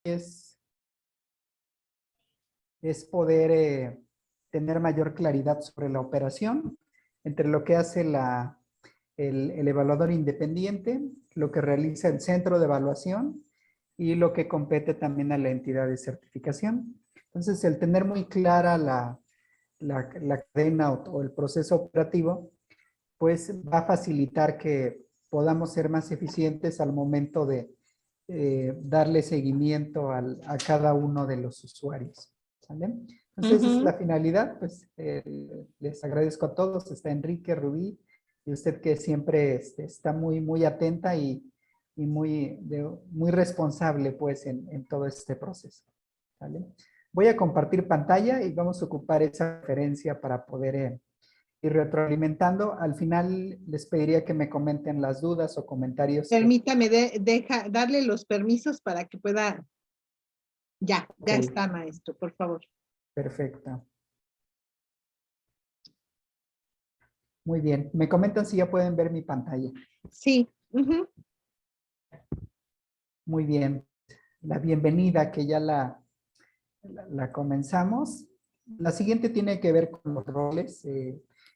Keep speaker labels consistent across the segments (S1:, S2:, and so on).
S1: es poder tener mayor claridad sobre la operación entre lo que hace el evaluador independiente, lo que realiza el centro de evaluación y lo que compete también a la entidad de certificación. Entonces, el tener muy clara la cadena o el proceso operativo, pues va a facilitar que podamos ser más eficientes al momento de darle seguimiento a cada uno de los usuarios. ¿Sale? Entonces, esa es la finalidad. Pues les agradezco a todos. Está Enrique, Rubí, y usted que siempre está muy atenta y muy responsable pues en todo este proceso. ¿Vale? Voy a compartir pantalla y vamos a ocupar esa referencia para poder ir retroalimentando. Al final les pediría que me comenten las dudas o comentarios.
S2: Permítame, darle los permisos para que pueda. Ya está, maestro, por favor.
S1: Perfecto. Muy bien. Me comentan si ya pueden ver mi pantalla.
S2: Sí.
S1: Muy bien. La bienvenida que ya la comenzamos. La siguiente tiene que ver con los roles.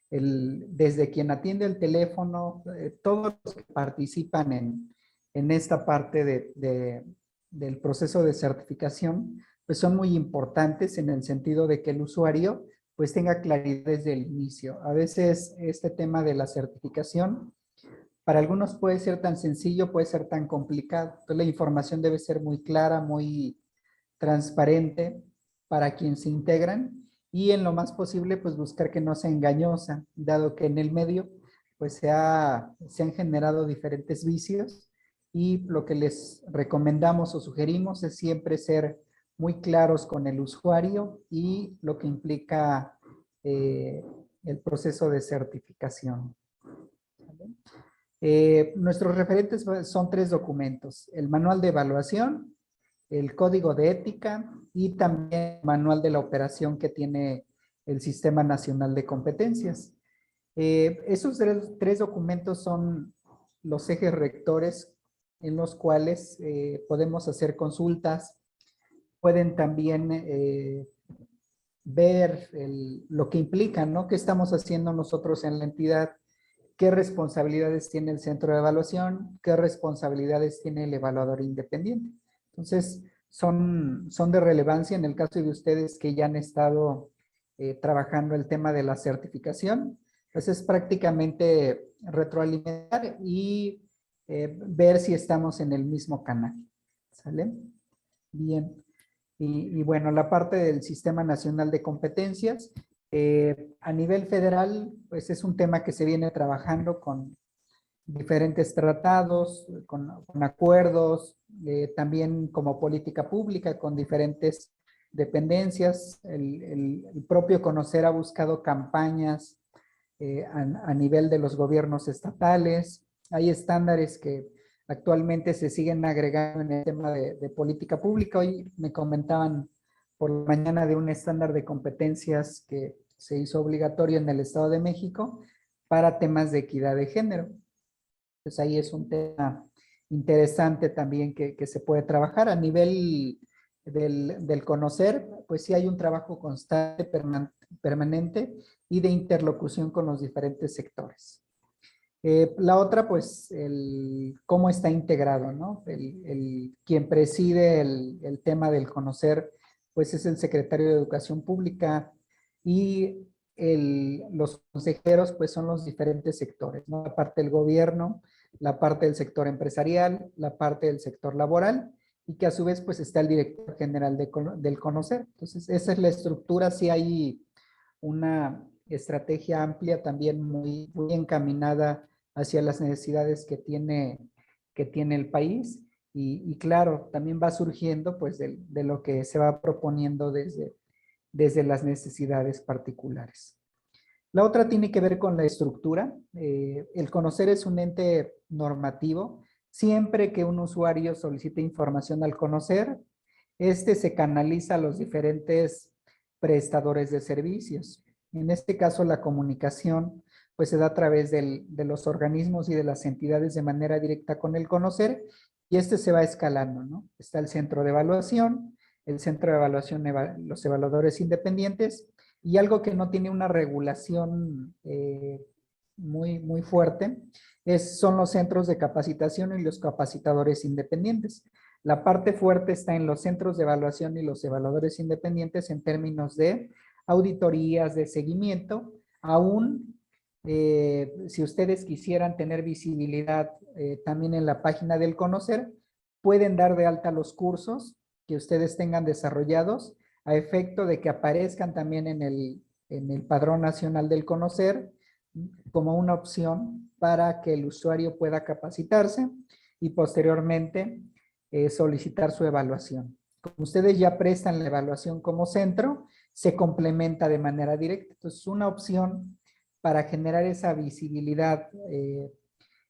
S1: Desde quien atiende el teléfono, todos los que participan en esta parte del proceso de certificación, pues son muy importantes en el sentido de que el usuario pues tenga claridad desde el inicio. A veces este tema de la certificación, para algunos puede ser tan sencillo, puede ser tan complicado. Entonces la información debe ser muy clara, muy transparente para quien se integran y en lo más posible pues buscar que no sea engañosa, dado que en el medio pues se han generado diferentes vicios y lo que les recomendamos o sugerimos es siempre ser muy claros con el usuario y lo que implica el proceso de certificación. Nuestros referentes son 3 documentos: el manual de evaluación, el código de ética y también el manual de la operación que tiene el Sistema Nacional de Competencias. Esos 3 documentos son los ejes rectores en los cuales podemos hacer consultas. Pueden también ver lo que implica, ¿no? ¿Qué estamos haciendo nosotros en la entidad? ¿Qué responsabilidades tiene el centro de evaluación? ¿Qué responsabilidades tiene el evaluador independiente? Entonces, son de relevancia en el caso de ustedes que ya han estado trabajando el tema de la certificación. Pues es prácticamente retroalimentar y ver si estamos en el mismo canal. ¿Sale? Bien. Y bueno, la parte del Sistema Nacional de Competencias, a nivel federal, pues es un tema que se viene trabajando con diferentes tratados, con acuerdos, también como política pública con diferentes dependencias. El propio Conocer ha buscado campañas a nivel de los gobiernos estatales. Hay estándares que actualmente se siguen agregando en el tema de política pública. Hoy me comentaban por la mañana de un estándar de competencias que se hizo obligatorio en el Estado de México para temas de equidad de género. Pues ahí es un tema interesante también que se puede trabajar a nivel del conocer, pues sí hay un trabajo constante, permanente y de interlocución con los diferentes sectores. La otra, pues, cómo está integrado, ¿no? Quien preside el tema del conocer, pues es el secretario de Educación Pública y los consejeros, pues son los diferentes sectores, ¿no? La parte del gobierno, la parte del sector empresarial, la parte del sector laboral y que a su vez, pues está el director general del conocer. Entonces, esa es la estructura, sí hay una estrategia amplia también muy encaminada hacia las necesidades que tiene el país y claro, también va surgiendo pues de lo que se va proponiendo desde las necesidades particulares. La otra tiene que ver con la estructura. El conocer es un ente normativo. Siempre que un usuario solicite información al conocer, este se canaliza a los diferentes prestadores de servicios. En este caso, la comunicación pues se da a través de los organismos y de las entidades de manera directa con el conocer Y este se va escalando, ¿no? Está el centro de evaluación, el centro de evaluación, los evaluadores independientes, y algo que no tiene una regulación muy fuerte son los centros de capacitación y los capacitadores independientes. La parte fuerte está en los centros de evaluación y los evaluadores independientes en términos de auditorías, de seguimiento, aún si ustedes quisieran tener visibilidad también en la página del Conocer, pueden dar de alta los cursos que ustedes tengan desarrollados a efecto de que aparezcan también en el Padrón Nacional del Conocer como una opción para que el usuario pueda capacitarse y posteriormente solicitar su evaluación. Como ustedes ya prestan la evaluación como centro, se complementa de manera directa. Entonces, una opción para generar esa visibilidad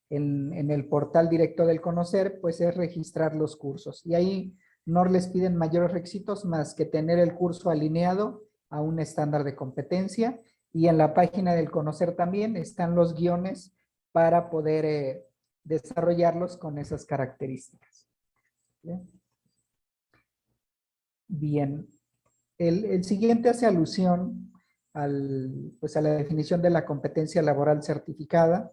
S1: en el portal directo del Conocer, pues es registrar los cursos. Y ahí no les piden mayores requisitos más que tener el curso alineado a un estándar de competencia. Y en la página del Conocer también están los guiones para poder desarrollarlos con esas características. Bien. El siguiente hace alusión pues a la definición de la competencia laboral certificada.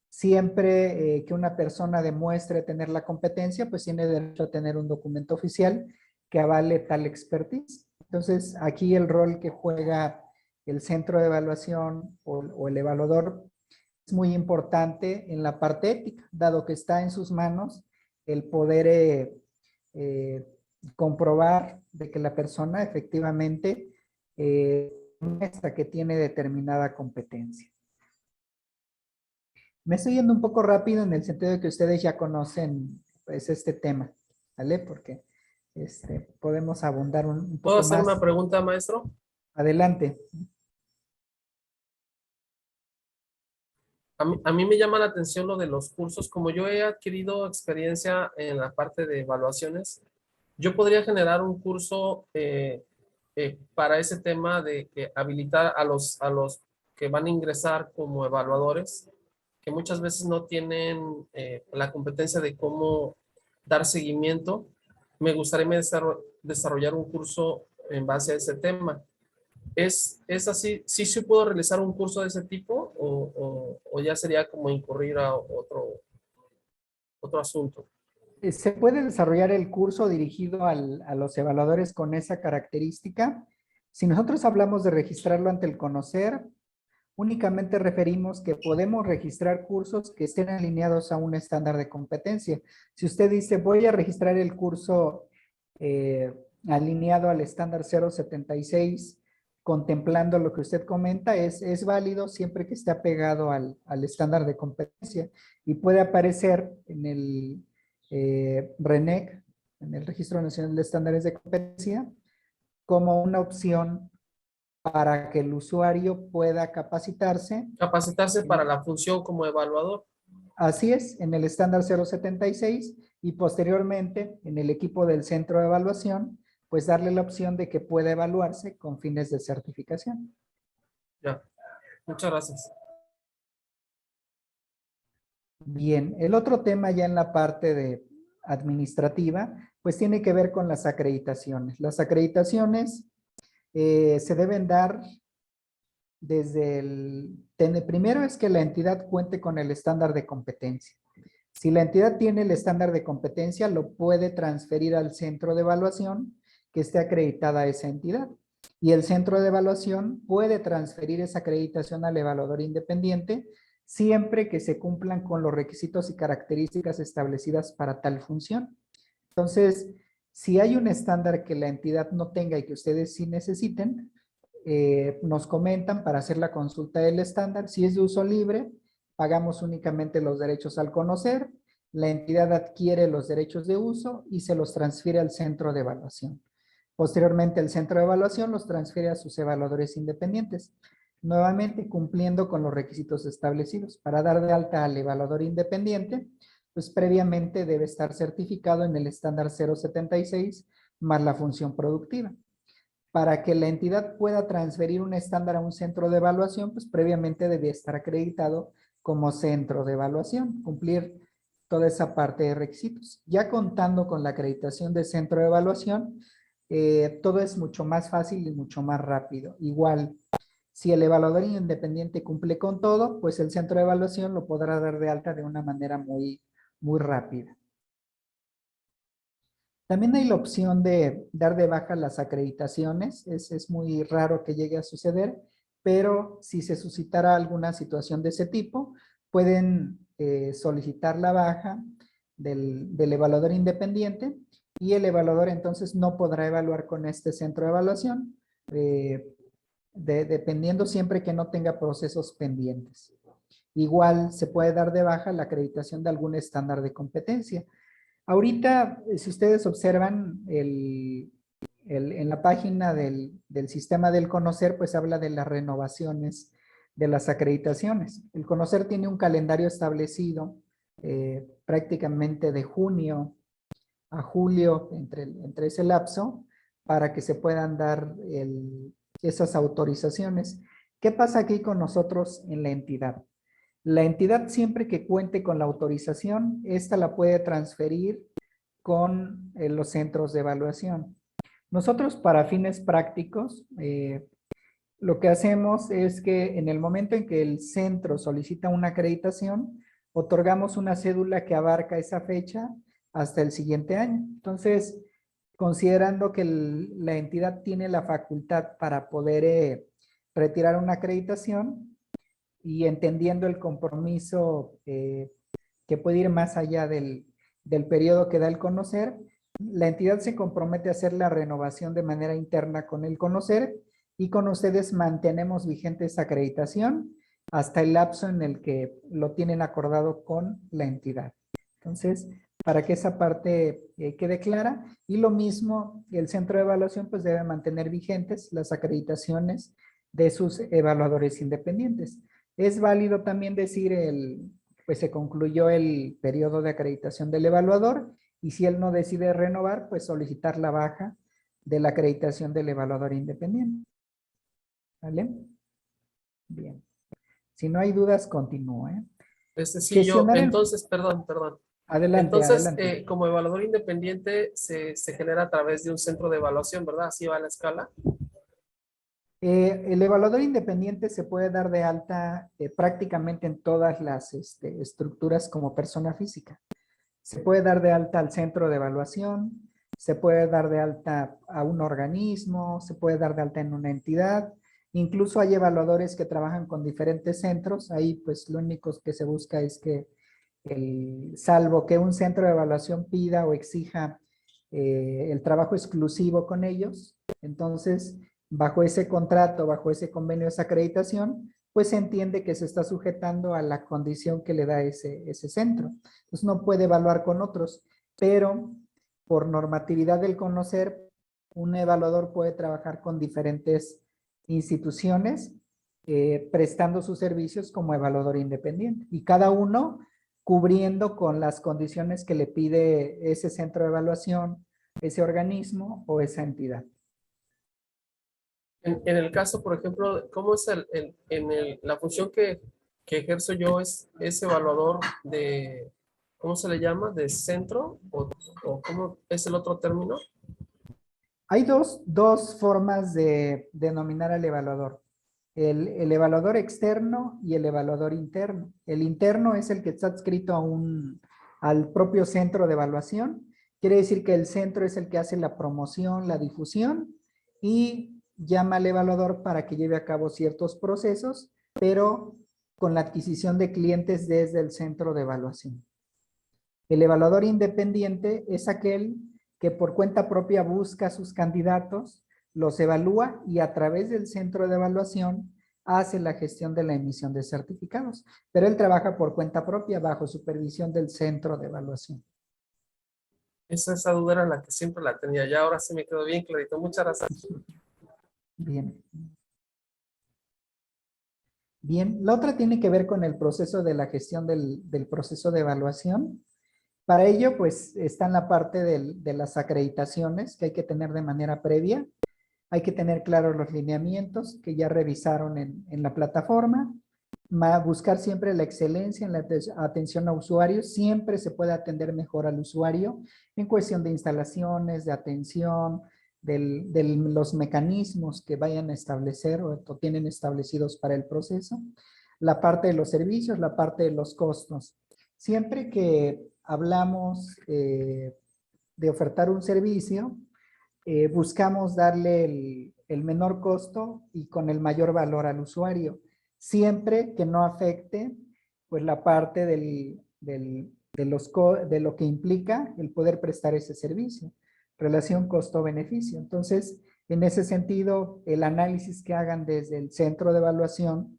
S1: Siempre que una persona demuestre tener la competencia, pues tiene derecho a tener un documento oficial que avale tal expertise. Entonces, aquí el rol que juega el centro de evaluación o el evaluador es muy importante en la parte ética, dado que está en sus manos el poder comprobar de que la persona efectivamente muestra que tiene determinada competencia. Me estoy yendo un poco rápido en el sentido de que ustedes ya conocen pues, este tema, ¿vale? Porque podemos abundar un
S3: ¿Puedo
S1: poco
S3: hacer
S1: más.
S3: una pregunta, maestro?
S1: Adelante.
S3: A mí me llama la atención lo de los cursos. Como yo he adquirido experiencia en la parte de evaluaciones, yo podría generar un curso para ese tema de que habilitar a los que van a ingresar como evaluadores, que muchas veces no tienen la competencia de cómo dar seguimiento. Me gustaría desarrollar un curso en base a ese tema. ¿Es así? ¿Sí se puedo realizar un curso de ese tipo o ya sería como incurrir a otro asunto?
S1: Se puede desarrollar el curso dirigido a los evaluadores con esa característica. Si nosotros hablamos de registrarlo ante el Conocer, únicamente referimos que podemos registrar cursos que estén alineados a un estándar de competencia. Si usted dice, voy a registrar el curso alineado al estándar 076, contemplando lo que usted comenta, es válido siempre que esté apegado al estándar de competencia y puede aparecer en el RENEC, en el Registro Nacional de Estándares de Competencia, como una opción para que el usuario pueda capacitarse.
S3: Capacitarse para la función como evaluador.
S1: Así es, en el estándar 076 y posteriormente en el equipo del centro de evaluación, pues darle la opción de que pueda evaluarse con fines de certificación.
S3: Ya, muchas gracias.
S1: Bien, el otro tema ya en la parte de administrativa, pues tiene que ver con las acreditaciones. Las acreditaciones se deben dar primero es que la entidad cuente con el estándar de competencia. Si la entidad tiene el estándar de competencia, lo puede transferir al centro de evaluación que esté acreditada a esa entidad. Y el centro de evaluación puede transferir esa acreditación al evaluador independiente siempre que se cumplan con los requisitos y características establecidas para tal función. Entonces, si hay un estándar que la entidad no tenga y que ustedes sí necesiten, nos comentan para hacer la consulta del estándar. Si es de uso libre, pagamos únicamente los derechos al Conocer, la entidad adquiere los derechos de uso y se los transfiere al centro de evaluación. Posteriormente, el centro de evaluación los transfiere a sus evaluadores independientes, nuevamente cumpliendo con los requisitos establecidos. Para dar de alta al evaluador independiente, pues previamente debe estar certificado en el estándar 076 más la función productiva. Para que la entidad pueda transferir un estándar a un centro de evaluación, pues previamente debía estar acreditado como centro de evaluación, cumplir toda esa parte de requisitos. Ya contando con la acreditación del centro de evaluación, todo es mucho más fácil y mucho más rápido. Igual, si el evaluador independiente cumple con todo, pues el centro de evaluación lo podrá dar de alta de una manera muy rápida. También hay la opción de dar de baja las acreditaciones. Es muy raro que llegue a suceder, pero si se suscitara alguna situación de ese tipo, pueden solicitar la baja del evaluador independiente y el evaluador entonces no podrá evaluar con este centro de evaluación, dependiendo siempre que no tenga procesos pendientes. Igual se puede dar de baja la acreditación de algún estándar de competencia. Ahorita, si ustedes observan en la página del sistema del Conocer, pues habla de las renovaciones de las acreditaciones. El Conocer tiene un calendario establecido prácticamente de junio a julio, entre ese lapso, para que se puedan dar esas autorizaciones. ¿Qué pasa aquí con nosotros en la entidad? La entidad, siempre que cuente con la autorización, esta la puede transferir con los centros de evaluación. Nosotros, para fines prácticos, lo que hacemos es que en el momento en que el centro solicita una acreditación, otorgamos una cédula que abarca esa fecha hasta el siguiente año. Entonces, considerando que la entidad tiene la facultad para poder retirar una acreditación, y entendiendo el compromiso que puede ir más allá del periodo que da el Conocer, la entidad se compromete a hacer la renovación de manera interna con el Conocer y con ustedes mantenemos vigente esa acreditación hasta el lapso en el que lo tienen acordado con la entidad. Entonces, para que esa parte quede clara, y lo mismo, el centro de evaluación pues debe mantener vigentes las acreditaciones de sus evaluadores independientes. Es válido también decir, pues se concluyó el periodo de acreditación del evaluador y si él no decide renovar, pues solicitar la baja de la acreditación del evaluador independiente. ¿Vale? Bien. Si no hay dudas, continúo.
S3: Sí, yo,
S1: Gestionar
S3: entonces, perdón.
S1: Adelante,
S3: Entonces,
S1: adelante.
S3: como evaluador independiente se genera a través de un centro de evaluación, ¿verdad? Así va la escala.
S1: El evaluador independiente se puede dar de alta prácticamente en todas las estructuras como persona física. Se puede dar de alta al centro de evaluación, se puede dar de alta a un organismo, se puede dar de alta en una entidad. Incluso hay evaluadores que trabajan con diferentes centros. Ahí pues lo único que se busca es que, salvo que un centro de evaluación pida o exija el trabajo exclusivo con ellos, entonces bajo ese contrato, bajo ese convenio, esa acreditación, pues se entiende que se está sujetando a la condición que le da ese centro. Entonces no puede evaluar con otros, pero por normatividad del Conocer, un evaluador puede trabajar con diferentes instituciones prestando sus servicios como evaluador independiente y cada uno cubriendo con las condiciones que le pide ese centro de evaluación, ese organismo o esa entidad.
S3: En el caso, por ejemplo, ¿cómo es la función que ejerzo yo es evaluador de, ¿cómo se le llama? ¿De centro? ¿O cómo es el otro término?
S1: Hay dos formas de denominar al evaluador. El evaluador externo y el evaluador interno. El interno es el que está adscrito al propio centro de evaluación. Quiere decir que el centro es el que hace la promoción, la difusión y llama al evaluador para que lleve a cabo ciertos procesos, pero con la adquisición de clientes desde el centro de evaluación. El evaluador independiente es aquel que por cuenta propia busca a sus candidatos, los evalúa y a través del centro de evaluación hace la gestión de la emisión de certificados. Pero él trabaja por cuenta propia bajo supervisión del centro de evaluación.
S3: Esa duda era la que siempre la tenía. Ya ahora sí me quedó bien clarito. Muchas gracias.
S1: Bien. Bien, la otra tiene que ver con el proceso de la gestión del proceso de evaluación. Para ello, pues, está en la parte de las acreditaciones que hay que tener de manera previa. Hay que tener claros los lineamientos que ya revisaron en la plataforma. buscar siempre la excelencia en la atención a usuarios. Siempre se puede atender mejor al usuario en cuestión de instalaciones, de atención, de los mecanismos que vayan a establecer o tienen establecidos para el proceso. La parte de los servicios, la parte de los costos. Siempre que hablamos de ofertar un servicio, buscamos darle el menor costo y con el mayor valor al usuario, siempre que no afecte pues la parte de lo que implica el poder prestar ese servicio, relación costo-beneficio. Entonces, en ese sentido, el análisis que hagan desde el centro de evaluación,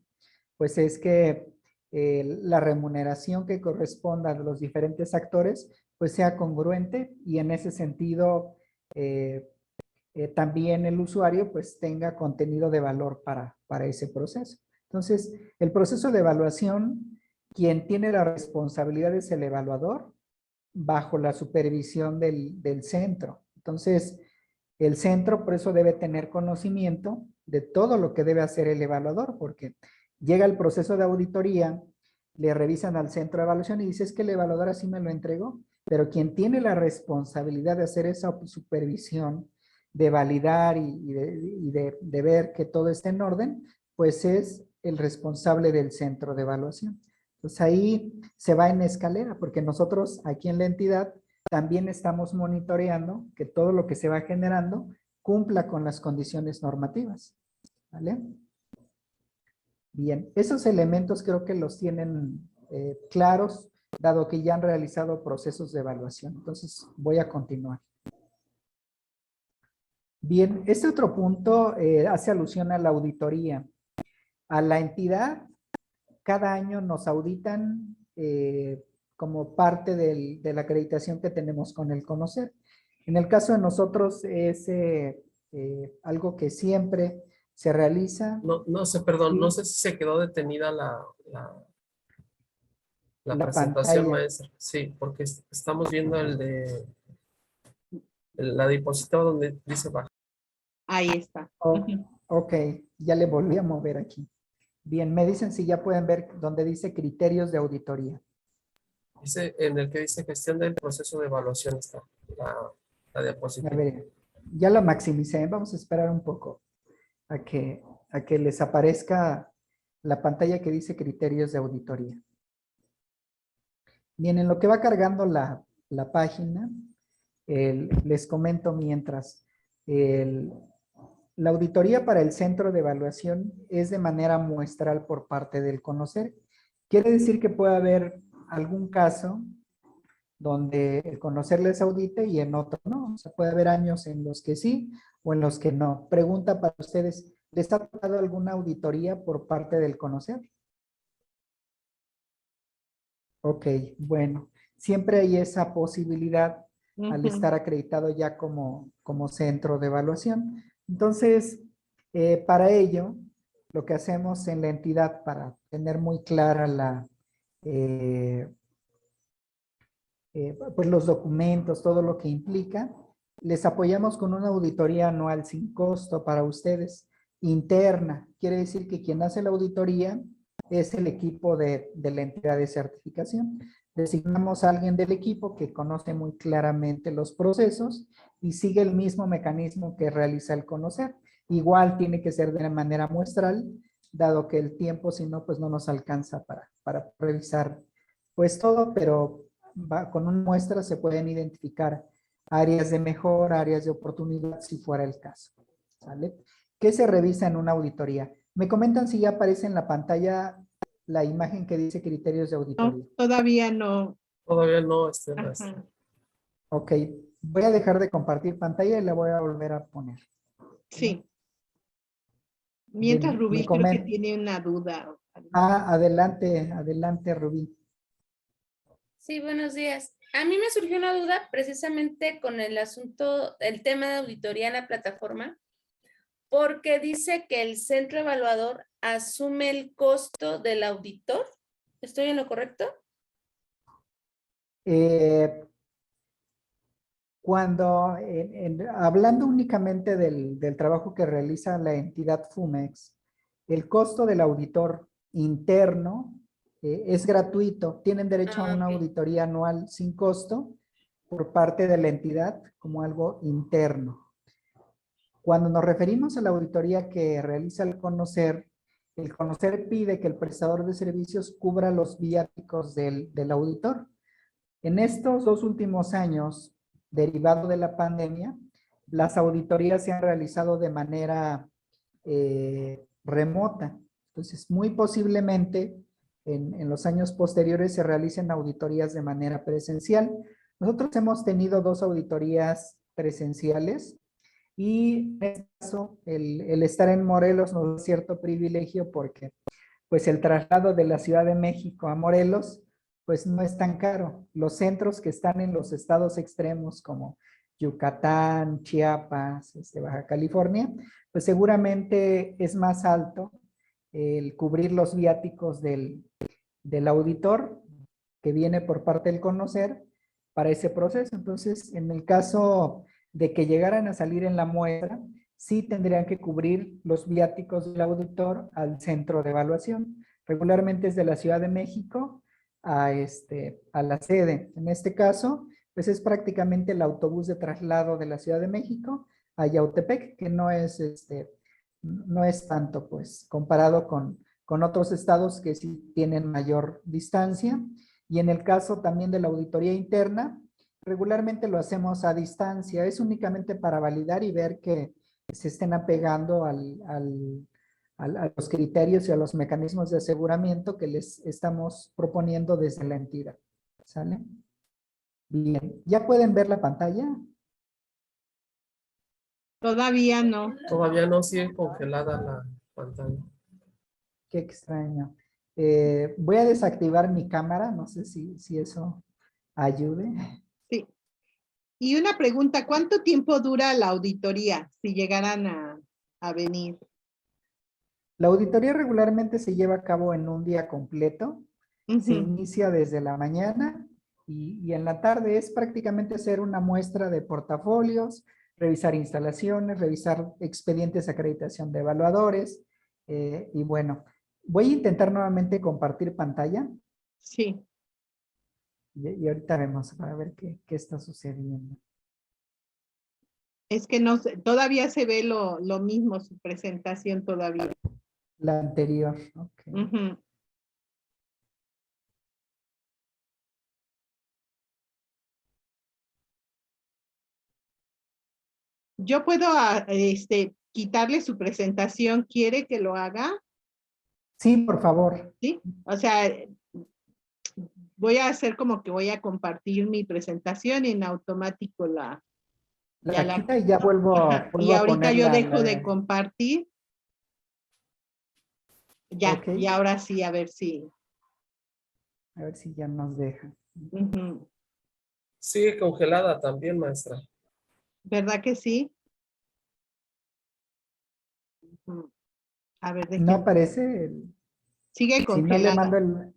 S1: pues es que la remuneración que corresponda a los diferentes actores, pues sea congruente y en ese sentido también el usuario pues tenga contenido de valor para ese proceso. Entonces, el proceso de evaluación, quien tiene la responsabilidad es el evaluador bajo la supervisión del centro. Entonces, el centro por eso debe tener conocimiento de todo lo que debe hacer el evaluador, porque llega el proceso de auditoría, le revisan al centro de evaluación y dice, es que el evaluador así me lo entregó, pero quien tiene la responsabilidad de hacer esa supervisión, de validar y de ver que todo esté en orden, pues es el responsable del centro de evaluación. Pues ahí se va en escalera, porque nosotros aquí en la entidad también estamos monitoreando que todo lo que se va generando cumpla con las condiciones normativas. ¿Vale? Bien, esos elementos creo que los tienen claros, dado que ya han realizado procesos de evaluación. Entonces, voy a continuar. Bien, este otro punto hace alusión a la auditoría. A la entidad, cada año nos auditan como parte de la acreditación que tenemos con el Conocer. En el caso de nosotros es algo que siempre se realiza.
S3: No sé, perdón,
S1: Sí.
S3: no sé si se quedó detenida la
S1: La
S3: presentación,
S1: pantalla.
S3: maestra. Sí, porque estamos viendo la diapositiva donde dice baja.
S2: Ahí está.
S1: Oh,
S2: Ujú.
S1: ok, ya le volví a mover aquí. Bien, me dicen si ya pueden ver donde dice criterios de auditoría.
S3: Dice, en el que dice gestión del proceso de evaluación está la
S1: A
S3: diapositiva.
S1: ver, ya la maximicé. Vamos a esperar un poco a que les aparezca la pantalla que dice criterios de auditoría. Bien, en lo que va cargando la página, les comento mientras. La auditoría para el centro de evaluación es de manera muestral por parte del Conocer. Quiere decir que puede haber algún caso donde el Conocer les audite y en otro no. O sea, puede haber años en los que sí o en los que no. Pregunta para ustedes, ¿les ha tocado alguna auditoría por parte del Conocer? Ok, bueno, siempre hay esa posibilidad al
S2: Ujú.
S1: estar acreditado ya como centro de evaluación. Entonces, para ello, lo que hacemos en la entidad para tener muy clara pues los documentos, todo lo que implica, les apoyamos con una auditoría anual sin costo para ustedes, interna. Quiere decir que quien hace la auditoría es el equipo de la entidad de certificación. Designamos a alguien del equipo que conoce muy claramente los procesos y sigue el mismo mecanismo que realiza el Conocer. Igual tiene que ser de manera muestral, dado que el tiempo, si no, pues no nos alcanza para revisar pues todo, pero con una muestra se pueden identificar áreas de mejora, áreas de oportunidad, si fuera el caso. ¿Sale? ¿Qué se revisa en una auditoría? Me comentan si ya aparece en la pantalla la imagen que dice criterios de
S2: No,
S1: auditoría.
S2: todavía no.
S3: Todavía no, maestra.
S2: Ajá.
S1: Ok, voy a dejar de compartir pantalla y la voy a volver a poner.
S2: Sí.
S1: Bien,
S2: Mientras
S1: me
S2: Rubí creo que
S1: comentan.
S2: tiene una duda.
S1: Adelante, adelante, Rubí.
S4: Sí, buenos días. A mí me surgió una duda precisamente con el asunto, el tema de auditoría en la plataforma, porque dice que el centro evaluador asume el costo del auditor. ¿Estoy en lo correcto?
S1: Cuando, hablando únicamente del trabajo que realiza la entidad FUMEX, el costo del auditor interno, es gratuito. Tienen derecho a una
S4: Ok.
S1: auditoría anual sin costo por parte de la entidad como algo interno. Cuando nos referimos a la auditoría que realiza el Conocer pide que el prestador de servicios cubra los viáticos del auditor. En estos 2 últimos años, derivado de la pandemia, las auditorías se han realizado de manera remota. Entonces, muy posiblemente en los años posteriores se realicen auditorías de manera presencial. Nosotros hemos tenido 2 auditorías presenciales y en este caso el estar en Morelos nos da cierto privilegio porque pues el traslado de la Ciudad de México a Morelos pues no es tan caro. Los centros que están en los estados extremos como Yucatán, Chiapas, Baja California, pues seguramente es más alto el cubrir los viáticos del auditor que viene por parte del Conocer para ese proceso. Entonces, en el caso de que llegaran a salir en la muestra, sí tendrían que cubrir los viáticos del auditor al centro de evaluación. Regularmente es de la Ciudad de México a la sede. En este caso, pues es prácticamente el autobús de traslado de la Ciudad de México a Yautepec, que no es, no es tanto, pues, comparado con otros estados que sí tienen mayor distancia. Y en el caso también de la auditoría interna, regularmente lo hacemos a distancia. Es únicamente para validar y ver que se estén apegando a los criterios y a los mecanismos de aseguramiento que les estamos proponiendo desde la entidad. ¿Sale? Bien. ¿Ya pueden ver la pantalla?
S2: Todavía no.
S3: Todavía no sigue congelada la pantalla.
S1: Qué extraño. Voy a desactivar mi cámara. No sé si eso ayude.
S2: Sí. Y una pregunta, ¿cuánto tiempo dura la auditoría si llegaran a venir?
S1: La auditoría regularmente se lleva a cabo en un día completo. Se
S2: Ujú.
S1: inicia desde la mañana y en la tarde es prácticamente hacer una muestra de portafolios, revisar instalaciones, revisar expedientes de acreditación de evaluadores. Y bueno, voy a intentar nuevamente compartir pantalla
S2: Sí.
S1: y ahorita vemos para ver qué está sucediendo.
S2: Es que no sé, todavía se ve lo mismo, su presentación todavía.
S1: La anterior, ok.
S2: Ujú. Yo puedo quitarle su presentación, ¿quiere que lo haga?
S1: Sí, por favor.
S2: Sí, o sea, voy a hacer como que voy a compartir mi presentación y en automático ya
S1: La quita y ya vuelvo
S2: ajá, y
S1: a
S2: ahorita
S1: poner
S2: yo dejo de compartir. Ya,
S1: Ok.
S2: y ahora sí, a ver si.
S1: A ver si ya nos deja.
S2: Ujú.
S3: Sigue congelada también, maestra.
S2: ¿Verdad que sí? Ujú. A ver,
S1: No
S2: déjenme.
S1: aparece
S2: Sigue
S1: si no le
S2: congelada.
S1: mando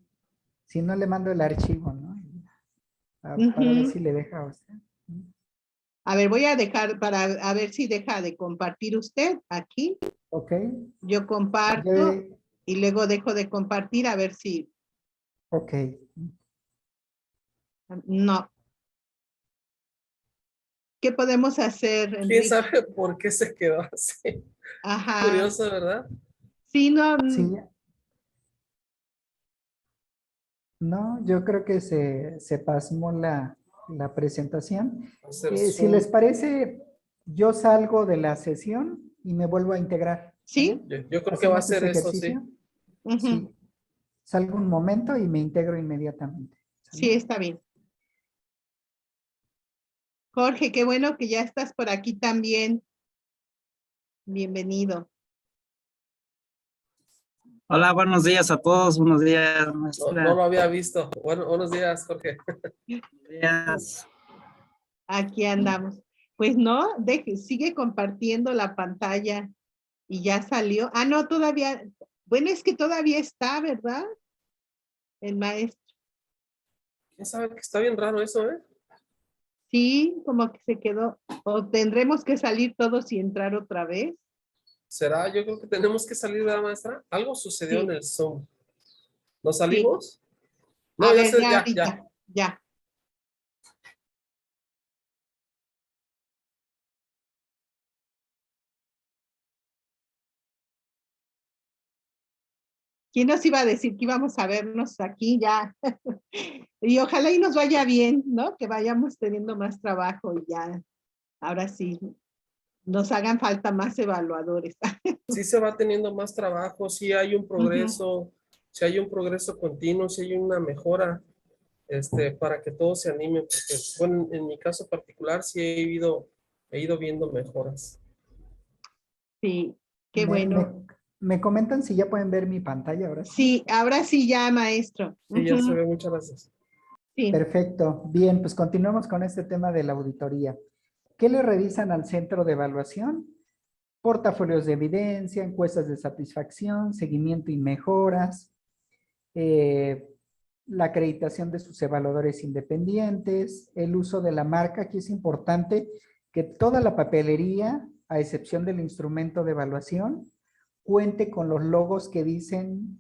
S1: si no le mando el archivo, ¿no? Para ver
S2: Ujú.
S1: si le deja a usted.
S2: A ver, voy a dejar para a ver si deja de compartir usted aquí.
S1: Ok.
S2: Yo comparto
S1: Yo-
S2: y luego dejo de compartir a ver si.
S1: ok.
S2: No. ¿Qué podemos hacer,
S3: ¿Quién
S2: Enrique?
S3: sabe por qué se quedó así?
S2: Ajá.
S3: Curioso, ¿verdad?
S2: Sí, no.
S1: Sí. No, yo creo que se pasmó la presentación.
S3: Hacer
S1: Si les
S3: zoom.
S1: parece, yo salgo de la sesión y me vuelvo a integrar. ¿Sale?
S2: Sí.
S3: Yo creo que va a
S1: ¿Hacemos
S3: ser
S1: ese
S3: eso, sí.
S1: ejercicio?
S2: Ujú.
S1: Sí. Salgo un momento y me integro inmediatamente. ¿Sale?
S2: Sí, está bien. Jorge, qué bueno que ya estás por aquí también. Bienvenido.
S5: Hola, buenos días a todos. Buenos días,
S3: No,
S5: maestra.
S3: no lo había visto. Bueno, buenos días, Jorge.
S5: Buenos días.
S2: Aquí andamos. Pues no, sigue compartiendo la pantalla y ya salió. Ah, no, todavía. Bueno, es que todavía está, ¿verdad? El maestro.
S3: ¿Quién sabe que está bien raro eso, eh?
S2: Sí, como que se quedó. O tendremos que salir todos y entrar otra vez.
S3: ¿Será? Yo creo que tenemos que salir de la maestra. Algo sucedió en
S2: Sí.
S3: el Zoom. ¿Nos salimos?
S2: A
S3: No, ya
S2: ver,
S3: sé,
S2: ya
S3: ya,
S2: ahorita,
S3: ya.
S2: ya. ¿Quién nos iba a decir que íbamos a vernos aquí ya? Y ojalá y nos vaya bien, ¿no? Que vayamos teniendo más trabajo y ya, ahora sí, nos hagan falta más evaluadores.
S3: Sí se va teniendo más trabajo, sí hay un progreso, sí hay un progreso continuo, sí hay una mejora, para que todos se animen, porque, bueno, en mi caso particular sí he ido viendo mejoras.
S2: Sí, qué
S1: Me,
S2: bueno.
S1: me- me comentan si ya pueden ver mi pantalla ahora sí.
S2: Sí, ahora sí ya, maestro.
S3: Sí, ya se
S2: Ujú,
S3: ve, muchas gracias.
S2: sí.
S1: Perfecto. Bien, pues continuamos con este tema de la auditoría. ¿Qué le revisan al centro de evaluación? Portafolios de evidencia, encuestas de satisfacción, seguimiento y mejoras, eh, la acreditación de sus evaluadores independientes, el uso de la marca. Aquí es importante que toda la papelería, a excepción del instrumento de evaluación, cuente con los logos que dicen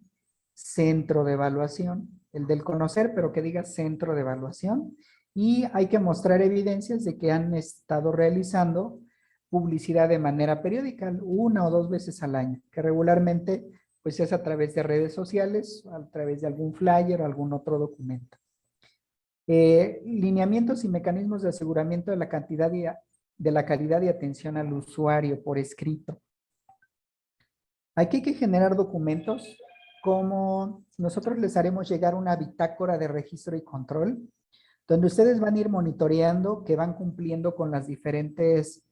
S1: centro de evaluación, el del conocer, pero que diga centro de evaluación. Y hay que mostrar evidencias de que han estado realizando publicidad de manera periódica, 1 o 2 veces al año, que regularmente pues es a través de redes sociales, a través de algún flyer o algún otro documento. Lineamientos y mecanismos de aseguramiento de la cantidad de la calidad y atención al usuario por escrito. Aquí hay que generar documentos como nosotros les haremos llegar una bitácora de registro y control, donde ustedes van a ir monitoreando que van cumpliendo con las diferentes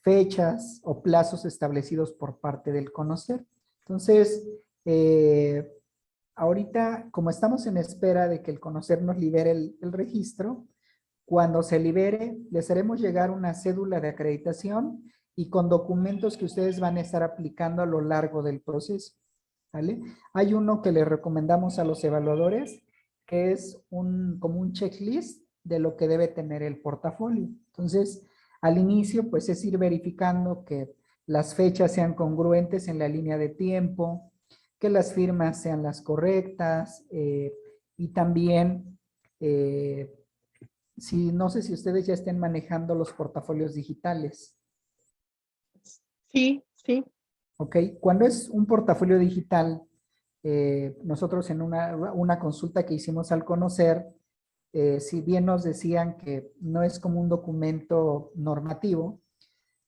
S1: fechas o plazos establecidos por parte del conocer. Entonces, ahorita, como estamos en espera de que el conocer nos libere el registro, cuando se libere, les haremos llegar una cédula de acreditación y con documentos que ustedes van a estar aplicando a lo largo del proceso. ¿Vale? Hay uno que le recomendamos a los evaluadores, que es como un checklist de lo que debe tener el portafolio. Entonces, al inicio, pues es ir verificando que las fechas sean congruentes en la línea de tiempo, que las firmas sean las correctas y también, no sé si ustedes ya estén manejando los portafolios digitales.
S2: Sí, sí.
S1: ¿Ok? Cuando es un portafolio digital, nosotros en una consulta que hicimos al conocer, si bien nos decían que no es como un documento normativo,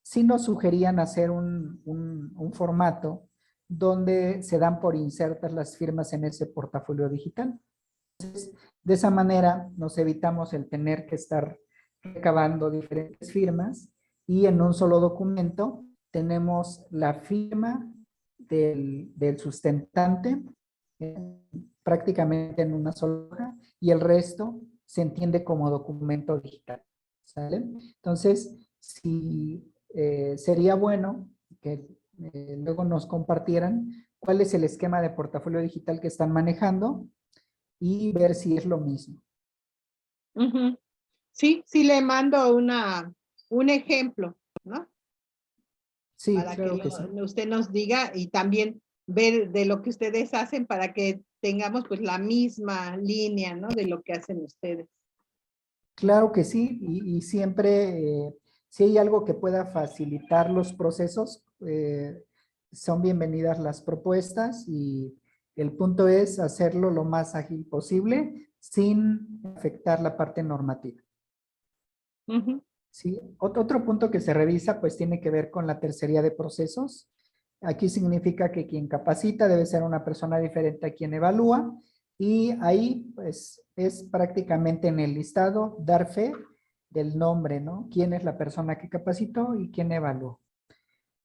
S1: sí nos sugerían hacer un formato donde se dan por insertas las firmas en ese portafolio digital. De esa manera nos evitamos el tener que estar recabando diferentes firmas y en un solo documento tenemos la firma del sustentante prácticamente en una sola hoja y el resto se entiende como documento digital. ¿Sale? Entonces, sería bueno que luego nos compartieran cuál es el esquema de portafolio digital que están manejando y ver si es lo mismo.
S2: Ujú. Sí, sí le mando un ejemplo, ¿no?
S1: Sí,
S2: Para que
S1: claro que sí.
S2: usted nos diga y también ver de lo que ustedes hacen para que tengamos pues la misma línea, ¿no? De lo que hacen ustedes.
S1: Claro que sí, y siempre, si hay algo que pueda facilitar los procesos, son bienvenidas las propuestas y el punto es hacerlo lo más ágil posible sin afectar la parte normativa.
S2: Ujú.
S1: ¿Sí? Otro punto que se revisa pues tiene que ver con la tercería de procesos. Aquí significa que quien capacita debe ser una persona diferente a quien evalúa y ahí pues es prácticamente en el listado dar fe del nombre, ¿no? ¿Quién es la persona que capacitó y quién evaluó?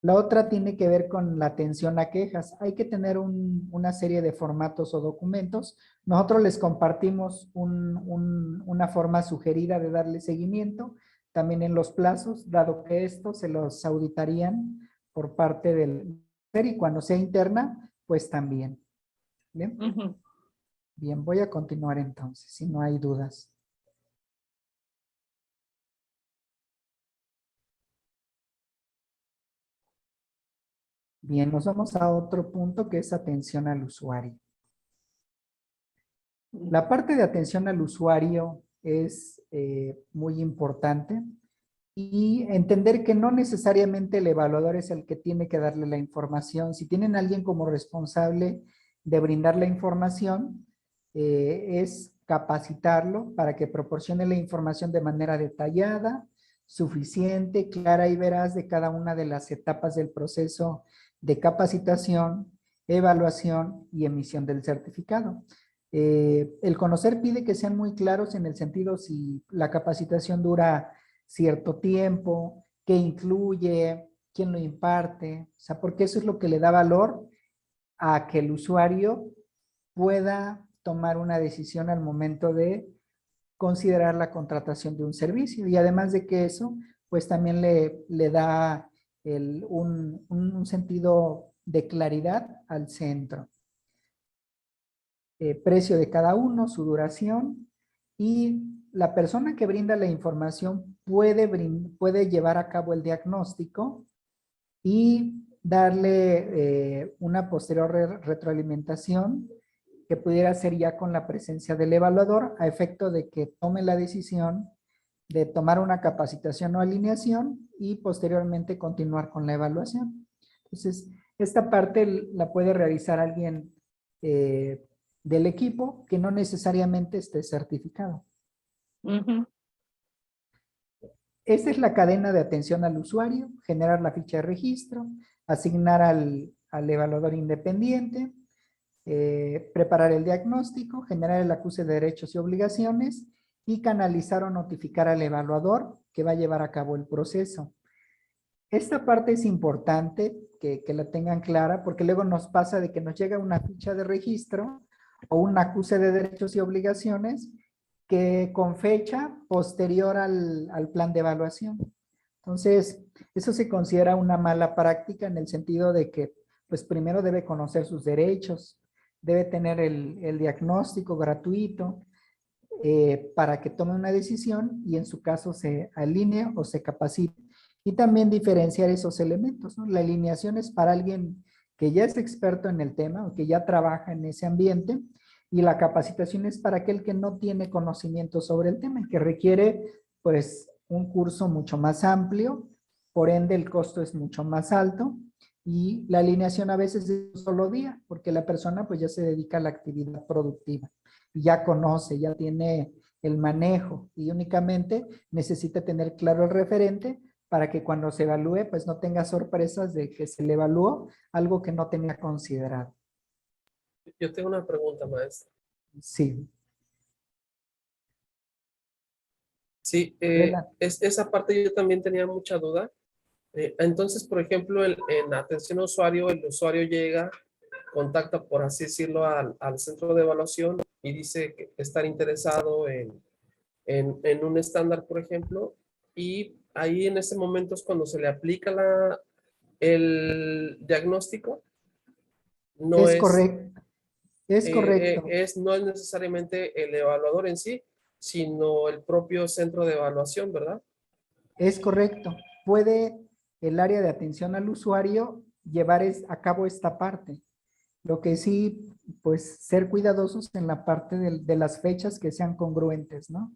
S1: La otra tiene que ver con la atención a quejas. Hay que tener una serie de formatos o documentos. Nosotros les compartimos una forma sugerida de darle seguimiento, también en los plazos, dado que esto se los auditarían por parte del y cuando sea interna, pues también. Bien,
S2: Ujú.
S1: bien, voy a continuar entonces, si no hay dudas. Bien, nos vamos a otro punto que es atención al usuario. La parte de atención al usuario es muy importante y entender que no necesariamente el evaluador es el que tiene que darle la información. Si tienen a alguien como responsable de brindar la información, es capacitarlo para que proporcione la información de manera detallada, suficiente, clara y veraz de cada una de las etapas del proceso de capacitación, evaluación y emisión del certificado. El conocer pide que sean muy claros en el sentido si la capacitación dura cierto tiempo, qué incluye, quién lo imparte, o sea, porque eso es lo que le da valor a que el usuario pueda tomar una decisión al momento de considerar la contratación de un servicio. Y además de que eso, pues también le da un sentido de claridad al centro. Precio de cada uno, su duración y la persona que brinda la información puede llevar a cabo el diagnóstico y darle una posterior retroalimentación que pudiera ser ya con la presencia del evaluador a efecto de que tome la decisión de tomar una capacitación o alineación y posteriormente continuar con la evaluación. Entonces, esta parte la puede realizar alguien del equipo que no necesariamente esté certificado.
S2: Ujú.
S1: Esta es la cadena de atención al usuario, generar la ficha de registro, asignar al evaluador independiente, preparar el diagnóstico, generar el acuse de derechos y obligaciones y canalizar o notificar al evaluador que va a llevar a cabo el proceso. Esta parte es importante que la tengan clara porque luego nos pasa de que nos llega una ficha de registro o un acuse de derechos y obligaciones que con fecha posterior al plan de evaluación. Entonces, eso se considera una mala práctica en el sentido de que, pues primero debe conocer sus derechos, debe tener el diagnóstico gratuito para que tome una decisión y en su caso se alinee o se capacite. Y también diferenciar esos elementos, ¿no? La alineación es para alguien que ya es experto en el tema o que ya trabaja en ese ambiente y la capacitación es para aquel que no tiene conocimiento sobre el tema y que requiere pues un curso mucho más amplio, por ende el costo es mucho más alto y la alineación a veces es un solo día porque la persona pues ya se dedica a la actividad productiva y ya conoce, ya tiene el manejo y únicamente necesita tener claro el referente para que cuando se evalúe pues no tenga sorpresas de que se le evaluó algo que no tenía considerado.
S3: Yo tengo una pregunta, maestra.
S1: Sí.
S3: Sí,
S1: Adelante.
S3: esa parte yo también tenía mucha duda. Entonces, por ejemplo, en atención a usuario, el usuario llega, contacta, por así decirlo, al centro de evaluación y dice que estar interesado en un estándar, por ejemplo, y ahí en ese momento es cuando se le aplica el diagnóstico. No
S1: Es
S3: es,
S1: correcto. Es correcto.
S3: no es necesariamente el evaluador en sí, sino el propio centro de evaluación, ¿verdad?
S1: Es correcto. Puede el área de atención al usuario llevar a cabo esta parte. Lo que sí, pues ser cuidadosos en la parte de las fechas que sean congruentes, ¿no?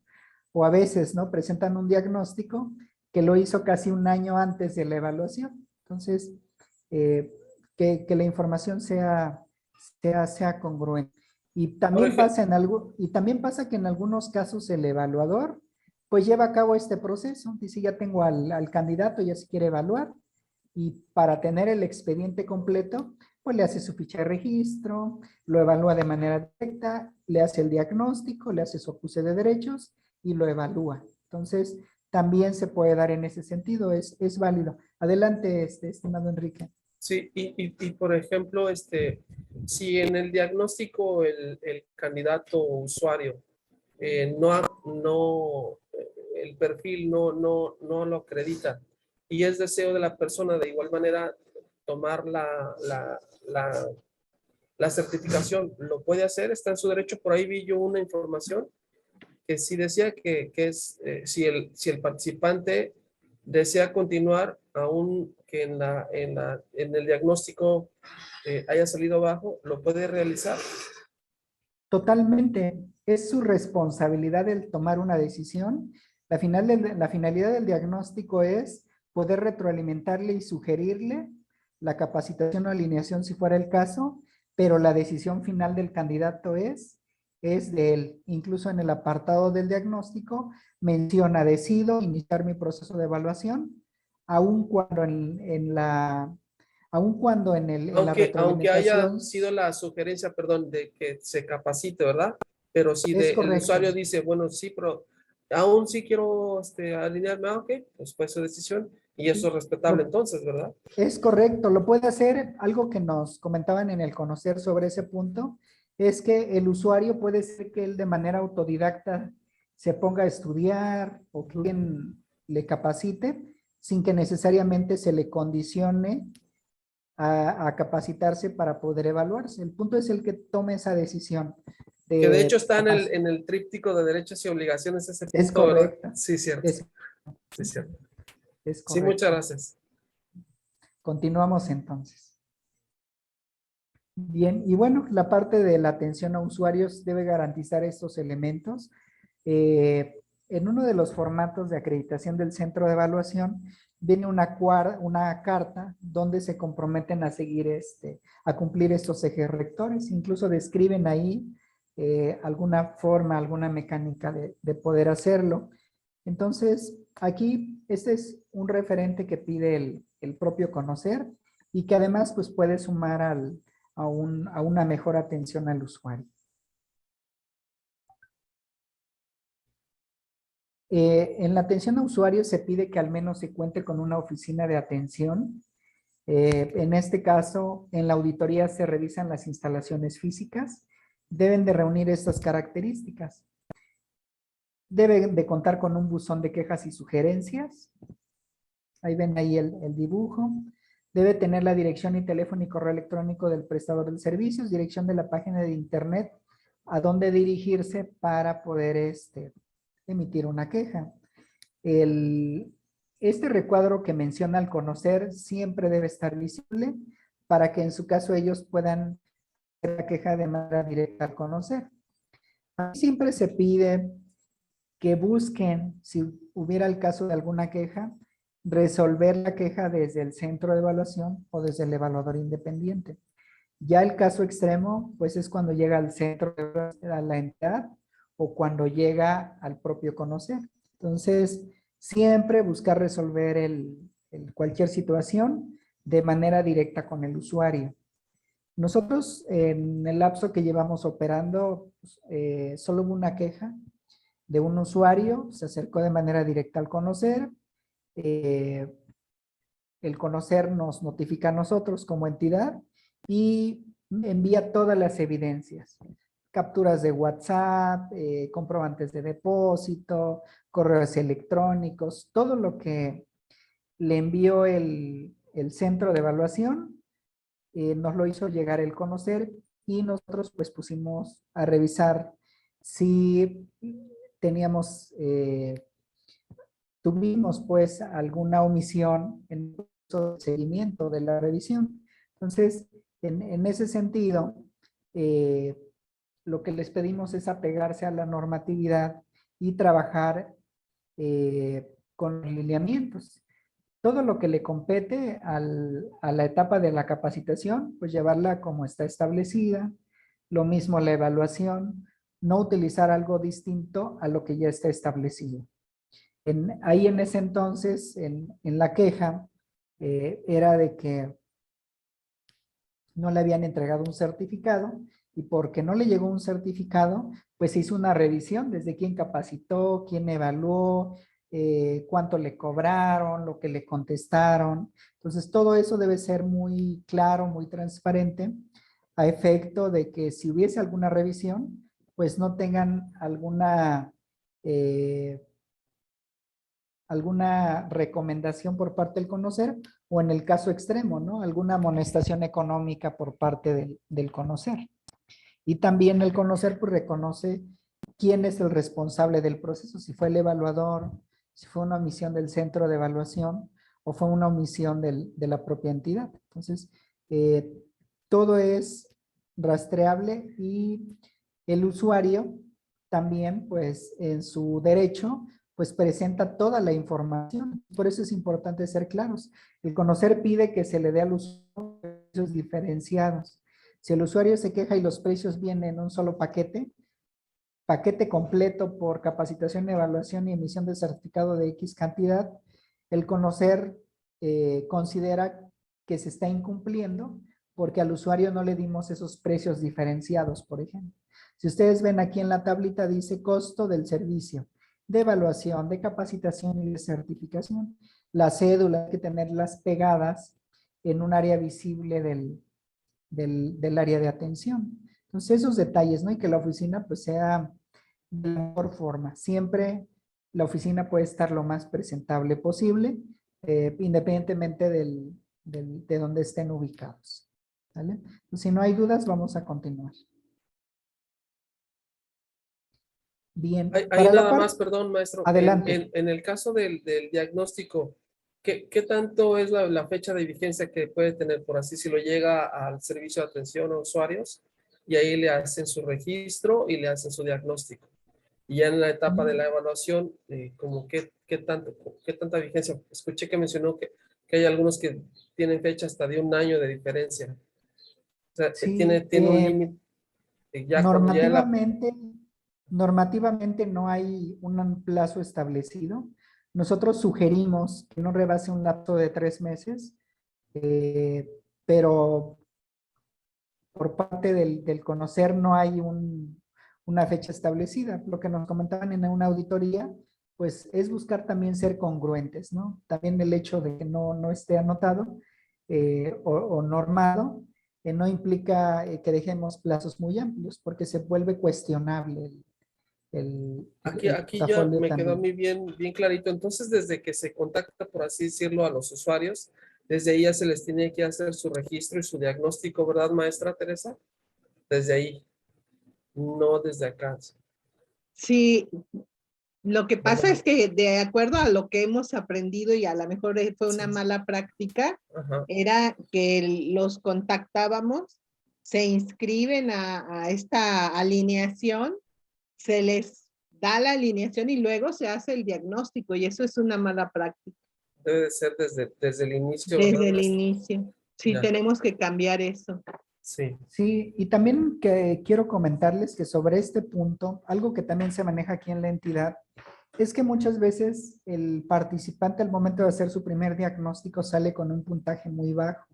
S1: O a veces, ¿no? Presentan un diagnóstico que lo hizo casi un año antes de la evaluación. Entonces, eh, que la información sea congruente. Y
S3: Por
S1: también
S3: ejemplo,
S1: pasa y también pasa que en algunos casos el evaluador pues lleva a cabo este proceso. Dice, ya tengo al candidato, ya se quiere evaluar. Y para tener el expediente completo, pues le hace su ficha de registro, lo evalúa de manera directa, le hace el diagnóstico, le hace su acuse de derechos y lo evalúa. Entonces, también se puede dar en ese sentido, es válido. Adelante, estimado Enrique.
S3: sí, y por ejemplo, si en el diagnóstico el candidato o usuario el perfil no lo acredita y es deseo de la persona de igual manera tomar la certificación, ¿lo puede hacer? Está en su derecho. Por ahí vi yo una información que sí decía que si el participante desea continuar, aún que en el diagnóstico haya salido bajo, lo puede realizar.
S1: Totalmente. Es su responsabilidad el tomar una decisión. La finalidad del diagnóstico es poder retroalimentarle y sugerirle la capacitación o alineación si fuera el caso, pero la decisión final del candidato es de él. Incluso en el apartado del diagnóstico menciona, decido iniciar mi proceso de evaluación, aun cuando en la
S3: Aunque haya
S1: retroalimentación
S3: sido la sugerencia, perdón, de que se capacite, ¿verdad? Pero si
S1: es
S3: el
S1: correcto.
S3: usuario dice, bueno, sí, pero aún sí quiero alinearme, ok, pues fue su decisión y eso es respetable
S1: Lo-
S3: entonces, ¿verdad?
S1: Es correcto, lo puede hacer. Algo que nos comentaban en el conocer sobre ese punto es que el usuario puede ser que él de manera autodidacta se ponga a estudiar o que alguien le capacite sin que necesariamente se le condicione a capacitarse para poder evaluarse. El punto es el que tome esa decisión
S3: Que de hecho
S1: de
S3: está en el tríptico de derechos y obligaciones ese
S1: Es
S3: punto, ¿verdad?
S1: correcto,
S3: Sí, cierto,
S1: es,
S3: sí, cierto.
S1: es
S3: Sí, muchas
S1: correcto.
S3: gracias.
S1: Continuamos entonces. Bien, y bueno, la parte de la atención a usuarios debe garantizar estos elementos. En uno de los formatos de acreditación del centro de evaluación viene una carta donde se comprometen a seguir a cumplir estos ejes rectores. Incluso describen ahí alguna forma, alguna mecánica de poder hacerlo. Entonces, aquí este es un referente que pide el propio conocer y que además pues puede sumar a una mejor atención al usuario. En la atención a usuarios se pide que al menos se cuente con una oficina de atención. En este caso, en la auditoría se revisan las instalaciones físicas. Deben de reunir estas características. Deben de contar con un buzón de quejas y sugerencias. Ahí ven ahí el dibujo. Debe tener la dirección y teléfono y correo electrónico del prestador de servicios, dirección de la página de internet, a dónde dirigirse para poder emitir una queja. Este recuadro que menciona al conocer siempre debe estar visible para que en su caso ellos puedan hacer la queja de manera directa al conocer. Siempre se pide que busquen, si hubiera el caso de alguna queja, resolver la queja desde el centro de evaluación o desde el evaluador independiente. Ya el caso extremo, pues es cuando llega al centro de la entidad o cuando llega al propio conocer. Entonces, siempre buscar resolver cualquier situación de manera directa con el usuario. Nosotros, en el lapso que llevamos operando, solo hubo una queja de un usuario, se acercó de manera directa al conocer, el conocer nos notifica a nosotros como entidad y envía todas las evidencias, capturas de WhatsApp, comprobantes de depósito, correos electrónicos, todo lo que le envió el centro de evaluación, nos lo hizo llegar el conocer y nosotros pues pusimos a revisar si teníamos, tuvimos pues alguna omisión en el seguimiento de la revisión. Entonces, en ese sentido, lo que les pedimos es apegarse a la normatividad y trabajar con los lineamientos. Todo lo que le compete a la etapa de la capacitación, pues llevarla como está establecida. Lo mismo la evaluación, no utilizar algo distinto a lo que ya está establecido. Ahí en ese entonces, en la queja, era de que no le habían entregado un certificado y porque no le llegó un certificado, pues se hizo una revisión desde quién capacitó, quién evaluó, cuánto le cobraron, lo que le contestaron. Entonces, todo eso debe ser muy claro, muy transparente, a efecto de que si hubiese alguna revisión, pues no tengan alguna recomendación por parte del conocer o en el caso extremo, ¿no? Alguna amonestación económica por parte del conocer. Y también el conocer pues reconoce quién es el responsable del proceso, si fue el evaluador, si fue una omisión del centro de evaluación o fue una omisión de la propia entidad. Entonces, todo es rastreable y El usuario también, pues, en su derecho, pues presenta toda la información. Por eso es importante ser claros. El conocer pide que se le dé al usuario precios diferenciados. Si el usuario se queja y los precios vienen en un solo paquete completo por capacitación, evaluación y emisión de certificado de X cantidad, el conocer considera que se está incumpliendo porque al usuario no le dimos esos precios diferenciados, por ejemplo. Si ustedes ven aquí en la tablita dice costo del servicio, de evaluación, de capacitación y de certificación. Las cédulas hay que tenerlas pegadas en un área visible del área de atención. Entonces esos detalles, ¿no? Y que la oficina pues sea de la mejor forma. Siempre la oficina puede estar lo más presentable posible, independientemente de donde estén ubicados. ¿Vale? Entonces, si no hay dudas, vamos a continuar. Bien.
S3: Ahí
S1: para la
S3: nada
S1: parte-
S3: más, perdón, maestro.
S1: Adelante.
S3: En el caso del diagnóstico, ¿qué tanto es la fecha de vigencia que puede tener? Por así, si lo llega al servicio de atención a usuarios y ahí le hacen su registro y le hacen su diagnóstico. Y ya en la etapa de la evaluación, como qué tanta vigencia. Escuché que mencionó que hay algunos que tienen fecha hasta de 1 año de diferencia. O sea,
S1: Sí,
S3: tiene un límite. Ya cuando ya
S1: normativamente no hay un plazo establecido. Nosotros sugerimos que no rebase un lapso de 3 meses, pero por parte del conocer no hay una fecha establecida. Lo que nos comentaban en una auditoría, pues es buscar también ser congruentes, ¿no? También el hecho de que no esté anotado o normado, no implica que dejemos plazos muy amplios, porque se vuelve cuestionable el
S3: Aquí ya
S1: portafolio
S3: me quedó a
S1: también.
S3: mí bien clarito. Entonces, desde que se contacta, por así decirlo, a los usuarios, desde ahí ya se les tiene que hacer su registro y su diagnóstico, ¿verdad, maestra Teresa? Desde ahí, no desde acá,
S2: Sí, lo que pasa
S3: ¿verdad?
S2: es que de acuerdo a lo que hemos aprendido y a lo mejor fue una
S3: Sí.
S2: mala práctica,
S3: Ajá.
S2: era que los contactábamos, se inscriben a esta alineación, se les da la alineación y luego se hace el diagnóstico y eso es una mala práctica
S3: Debe de ser desde el inicio, ¿verdad,
S2: desde el
S3: maestra?
S2: inicio. Sí,
S3: Ya,
S2: tenemos que cambiar eso.
S3: sí.
S1: Sí, y también que quiero comentarles que sobre este punto, algo que también se maneja aquí en la entidad, es que muchas veces el participante al momento de hacer su primer diagnóstico sale con un puntaje muy bajo.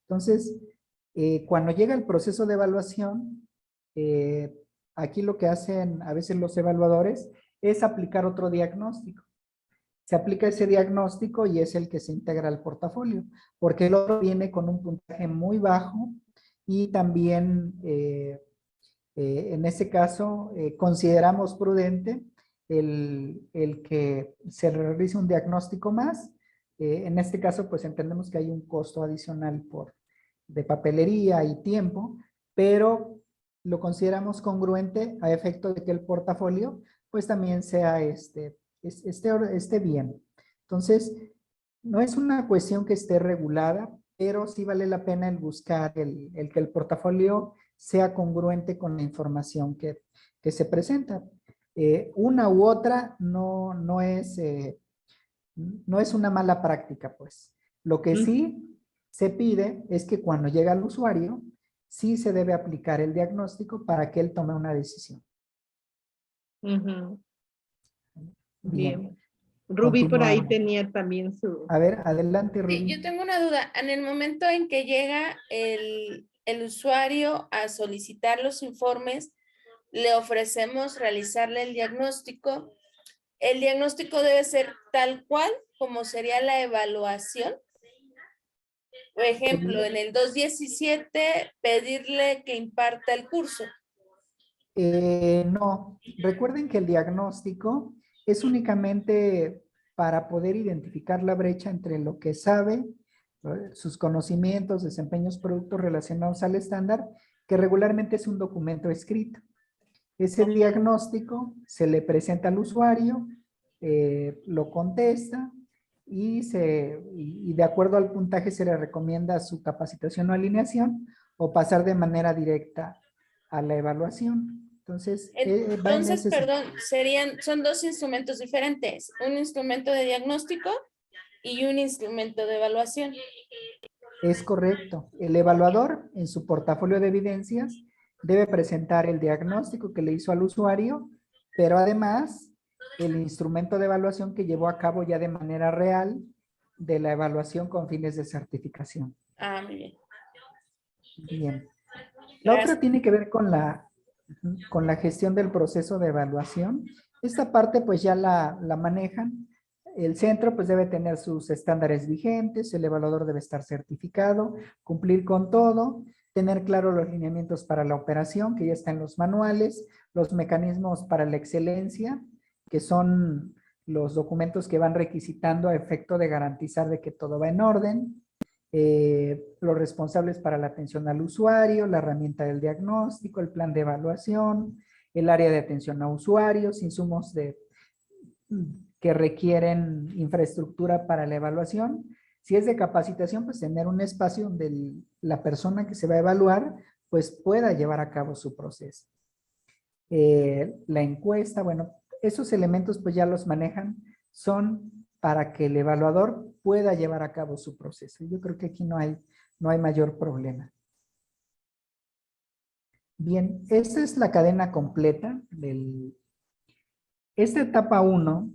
S1: Entonces, cuando llega el proceso de evaluación, eh, aquí lo que hacen a veces los evaluadores es aplicar otro diagnóstico. Se aplica ese diagnóstico y es el que se integra al portafolio, porque el otro viene con un puntaje muy bajo y también en ese caso consideramos prudente el que se realice un diagnóstico más. En este caso, pues entendemos que hay un costo adicional de papelería y tiempo, pero lo consideramos congruente a efecto de que el portafolio pues también sea esté bien. Entonces, no es una cuestión que esté regulada, pero sí vale la pena el buscar el que el portafolio sea congruente con la información que se presenta. Una u otra no es una mala práctica, pues. Lo que sí se pide es que cuando llega al usuario, sí se debe aplicar el diagnóstico para que él tome una decisión.
S2: Ujú.
S1: Bien,
S2: Bien. Rubí por ahí
S1: continuamos.
S2: tenía también su...
S1: A ver, adelante,
S4: Sí,
S1: Rubí.
S4: yo tengo una duda. En el momento en que llega el usuario a solicitar los informes, le ofrecemos realizarle el diagnóstico. El diagnóstico debe ser tal cual como sería la evaluación. Por ejemplo, en el 217, pedirle que imparta el curso.
S1: No, recuerden que el diagnóstico es únicamente para poder identificar la brecha entre lo que sabe, sus conocimientos, desempeños, productos relacionados al estándar, que regularmente es un documento escrito. Ese diagnóstico se le presenta al usuario, lo contesta y de acuerdo al puntaje se le recomienda su capacitación o alineación o pasar de manera directa a la evaluación. Entonces, va en
S4: Entonces,
S1: ese sentido.
S4: perdón, son dos instrumentos diferentes, un instrumento de diagnóstico y un instrumento de evaluación.
S1: Es correcto. El evaluador en su portafolio de evidencias debe presentar el diagnóstico que le hizo al usuario, pero además el instrumento de evaluación que llevó a cabo ya de manera real de la evaluación con fines de certificación.
S4: Ah, muy bien.
S1: Bien. La otra
S4: Gracias.
S1: tiene que ver con la gestión del proceso de evaluación. Esta parte pues ya la manejan. El centro pues debe tener sus estándares vigentes, el evaluador debe estar certificado, cumplir con todo, tener claro los lineamientos para la operación, que ya están en los manuales, los mecanismos para la excelencia, que son los documentos que van requisitando a efecto de garantizar de que todo va en orden, los responsables para la atención al usuario, la herramienta del diagnóstico, el plan de evaluación, el área de atención a usuarios, insumos que requieren infraestructura para la evaluación. Si es de capacitación, pues tener un espacio donde la persona que se va a evaluar pues pueda llevar a cabo su proceso. La encuesta, bueno, esos elementos pues ya los manejan, son para que el evaluador pueda llevar a cabo su proceso. Yo creo que aquí no hay mayor problema. Bien, esta es la cadena completa esta etapa 1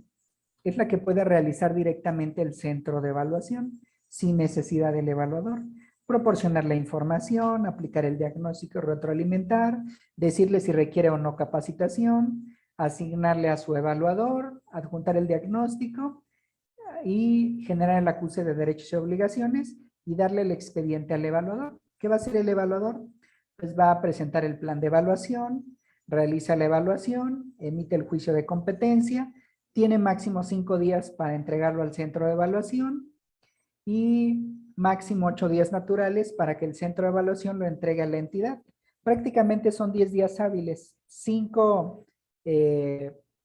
S1: es la que puede realizar directamente el centro de evaluación sin necesidad del evaluador. Proporcionar la información, aplicar el diagnóstico, retroalimentar, decirle si requiere o no capacitación, asignarle a su evaluador, adjuntar el diagnóstico y generar el acuse de derechos y obligaciones y darle el expediente al evaluador. ¿Qué va a hacer el evaluador? Pues va a presentar el plan de evaluación, realiza la evaluación, emite el juicio de competencia, tiene máximo 5 días para entregarlo al centro de evaluación y máximo 8 días naturales para que el centro de evaluación lo entregue a la entidad. Prácticamente son 10 días hábiles, 5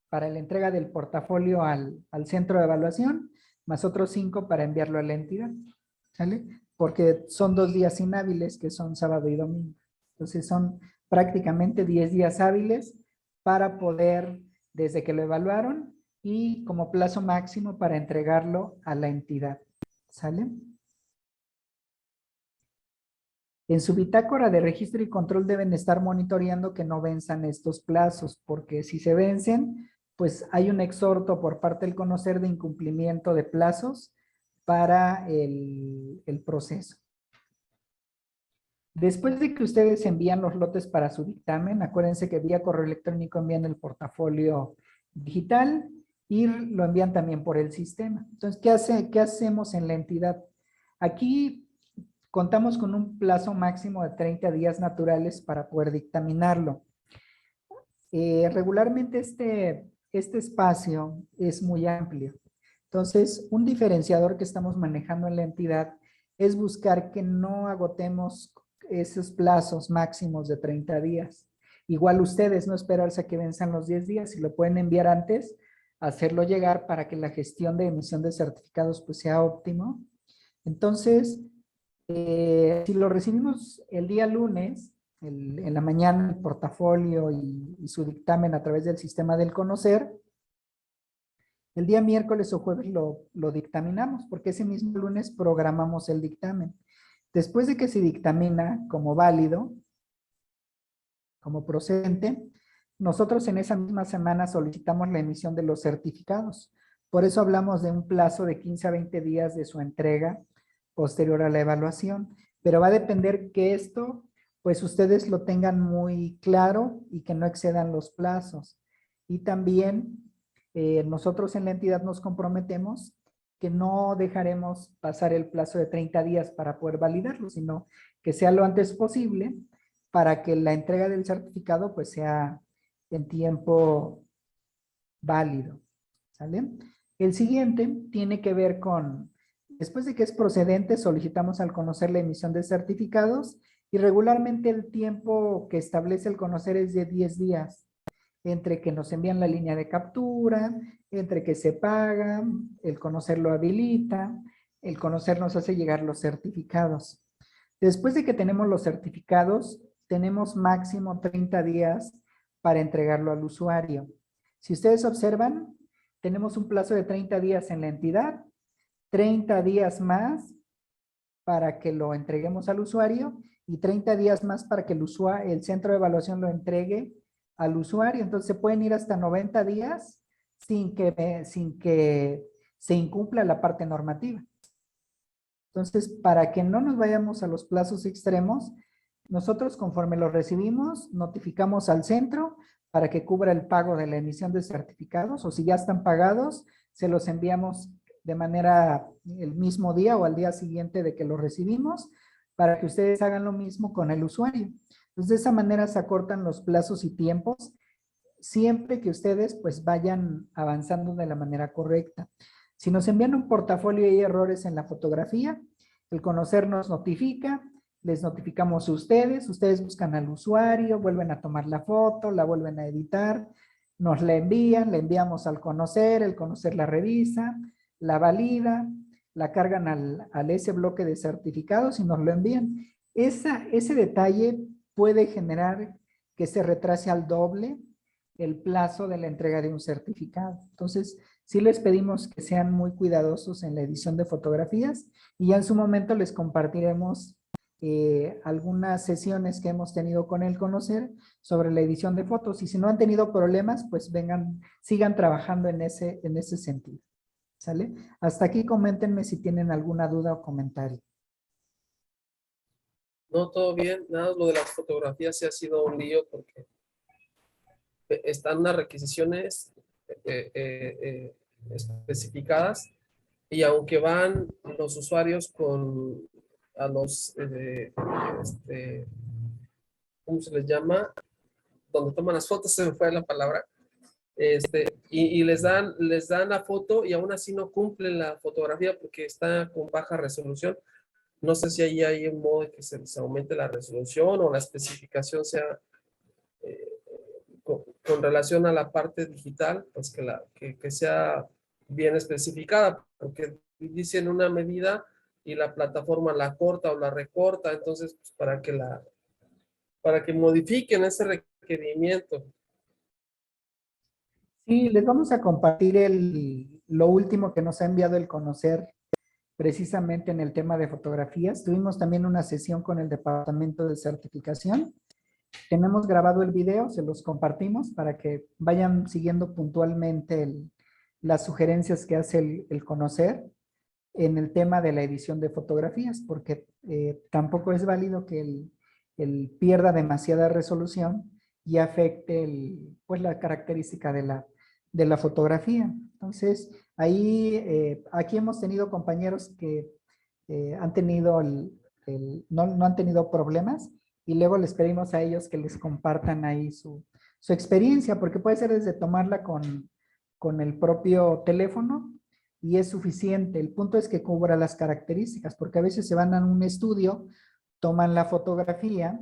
S1: para la entrega del portafolio al centro de evaluación, más otros 5 para enviarlo a la entidad, ¿sale? Porque son 2 días inhábiles que son sábado y domingo. Entonces son prácticamente 10 días hábiles para poder, desde que lo evaluaron, y como plazo máximo para entregarlo a la entidad. ¿Sale? En su bitácora de registro y control deben estar monitoreando que no venzan estos plazos, porque si se vencen, pues hay un exhorto por parte del conocer de incumplimiento de plazos para el proceso. Después de que ustedes envían los lotes para su dictamen, acuérdense que vía correo electrónico envían el portafolio digital y lo envían también por el sistema. Entonces, ¿qué hacemos en la entidad? Aquí contamos con un plazo máximo de 30 días naturales para poder dictaminarlo. Regularmente este espacio es muy amplio. Entonces, un diferenciador que estamos manejando en la entidad es buscar que no agotemos esos plazos máximos de 30 días. Igual ustedes no esperarse a que venzan los 10 días, si lo pueden enviar antes, hacerlo llegar para que la gestión de emisión de certificados pues sea óptimo. Entonces, si lo recibimos el día lunes, en la mañana, el portafolio y su dictamen a través del sistema del conocer, el día miércoles o jueves lo dictaminamos, porque ese mismo lunes programamos el dictamen. Después de que se dictamina como válido, como procedente, nosotros en esa misma semana solicitamos la emisión de los certificados. Por eso hablamos de un plazo de 15 a 20 días de su entrega posterior a la evaluación. Pero va a depender que esto, pues ustedes lo tengan muy claro y que no excedan los plazos. Y también nosotros en la entidad nos comprometemos que no dejaremos pasar el plazo de 30 días para poder validarlo, sino que sea lo antes posible para que la entrega del certificado pues sea en tiempo válido. ¿Sale? El siguiente tiene que ver con, después de que es procedente, solicitamos al conocer la emisión de certificados y regularmente el tiempo que establece el conocer es de 10 días, entre que nos envían la línea de captura, entre que se paga, el conocer lo habilita, el conocer nos hace llegar los certificados. Después de que tenemos los certificados, tenemos máximo 30 días para entregarlo al usuario. Si ustedes observan, tenemos un plazo de 30 días en la entidad, 30 días más para que lo entreguemos al usuario y 30 días más para que el centro de evaluación lo entregue al usuario. Entonces se pueden ir hasta 90 días sin que se incumpla la parte normativa. Entonces, para que no nos vayamos a los plazos extremos, nosotros conforme lo recibimos, notificamos al centro para que cubra el pago de la emisión de certificados, o si ya están pagados, se los enviamos de manera el mismo día o al día siguiente de que lo recibimos, para que ustedes hagan lo mismo con el usuario. Entonces, de esa manera se acortan los plazos y tiempos, siempre que ustedes pues vayan avanzando de la manera correcta. Si nos envían un portafolio y hay errores en la fotografía, el conocer nos notifica, les notificamos a ustedes buscan al usuario, vuelven a tomar la foto, la vuelven a editar, nos la envían, la enviamos al conocer, el conocer la revisa, la valida, la cargan al ese bloque de certificados y nos lo envían. Ese detalle puede generar que se retrase al doble el plazo de la entrega de un certificado. Entonces, sí les pedimos que sean muy cuidadosos en la edición de fotografías y ya en su momento les compartiremos algunas sesiones que hemos tenido con el conocer sobre la edición de fotos y si no han tenido problemas, pues sigan trabajando en ese sentido. ¿Sale? Hasta aquí coméntenme si tienen alguna duda o comentario.
S3: No, todo bien. Nada, lo de las fotografías sí ha sido un lío porque están unas requisiciones especificadas y aunque van los usuarios a los, ¿cómo se les llama? Donde toman las fotos, se me fue la palabra. Y les dan la foto y aún así no cumplen la fotografía porque está con baja resolución. No sé si ahí hay un modo de que se les aumente la resolución o la especificación sea con relación a la parte digital, pues que sea bien especificada, porque dicen una medida y la plataforma la corta o la recorta, entonces pues, para que modifiquen ese requerimiento.
S1: Sí, les vamos a compartir lo último que nos ha enviado el conocer precisamente en el tema de fotografías. Tuvimos también una sesión con el departamento de certificación. Tenemos grabado el video, se los compartimos para que vayan siguiendo puntualmente las sugerencias que hace el conocer en el tema de la edición de fotografías, porque tampoco es válido que el pierda demasiada resolución y afecte pues la característica de la fotografía. Entonces, aquí hemos tenido compañeros que han tenido no han tenido problemas y luego les pedimos a ellos que les compartan ahí su experiencia, porque puede ser desde tomarla con el propio teléfono y es suficiente. El punto es que cubra las características, porque a veces se van a un estudio, toman la fotografía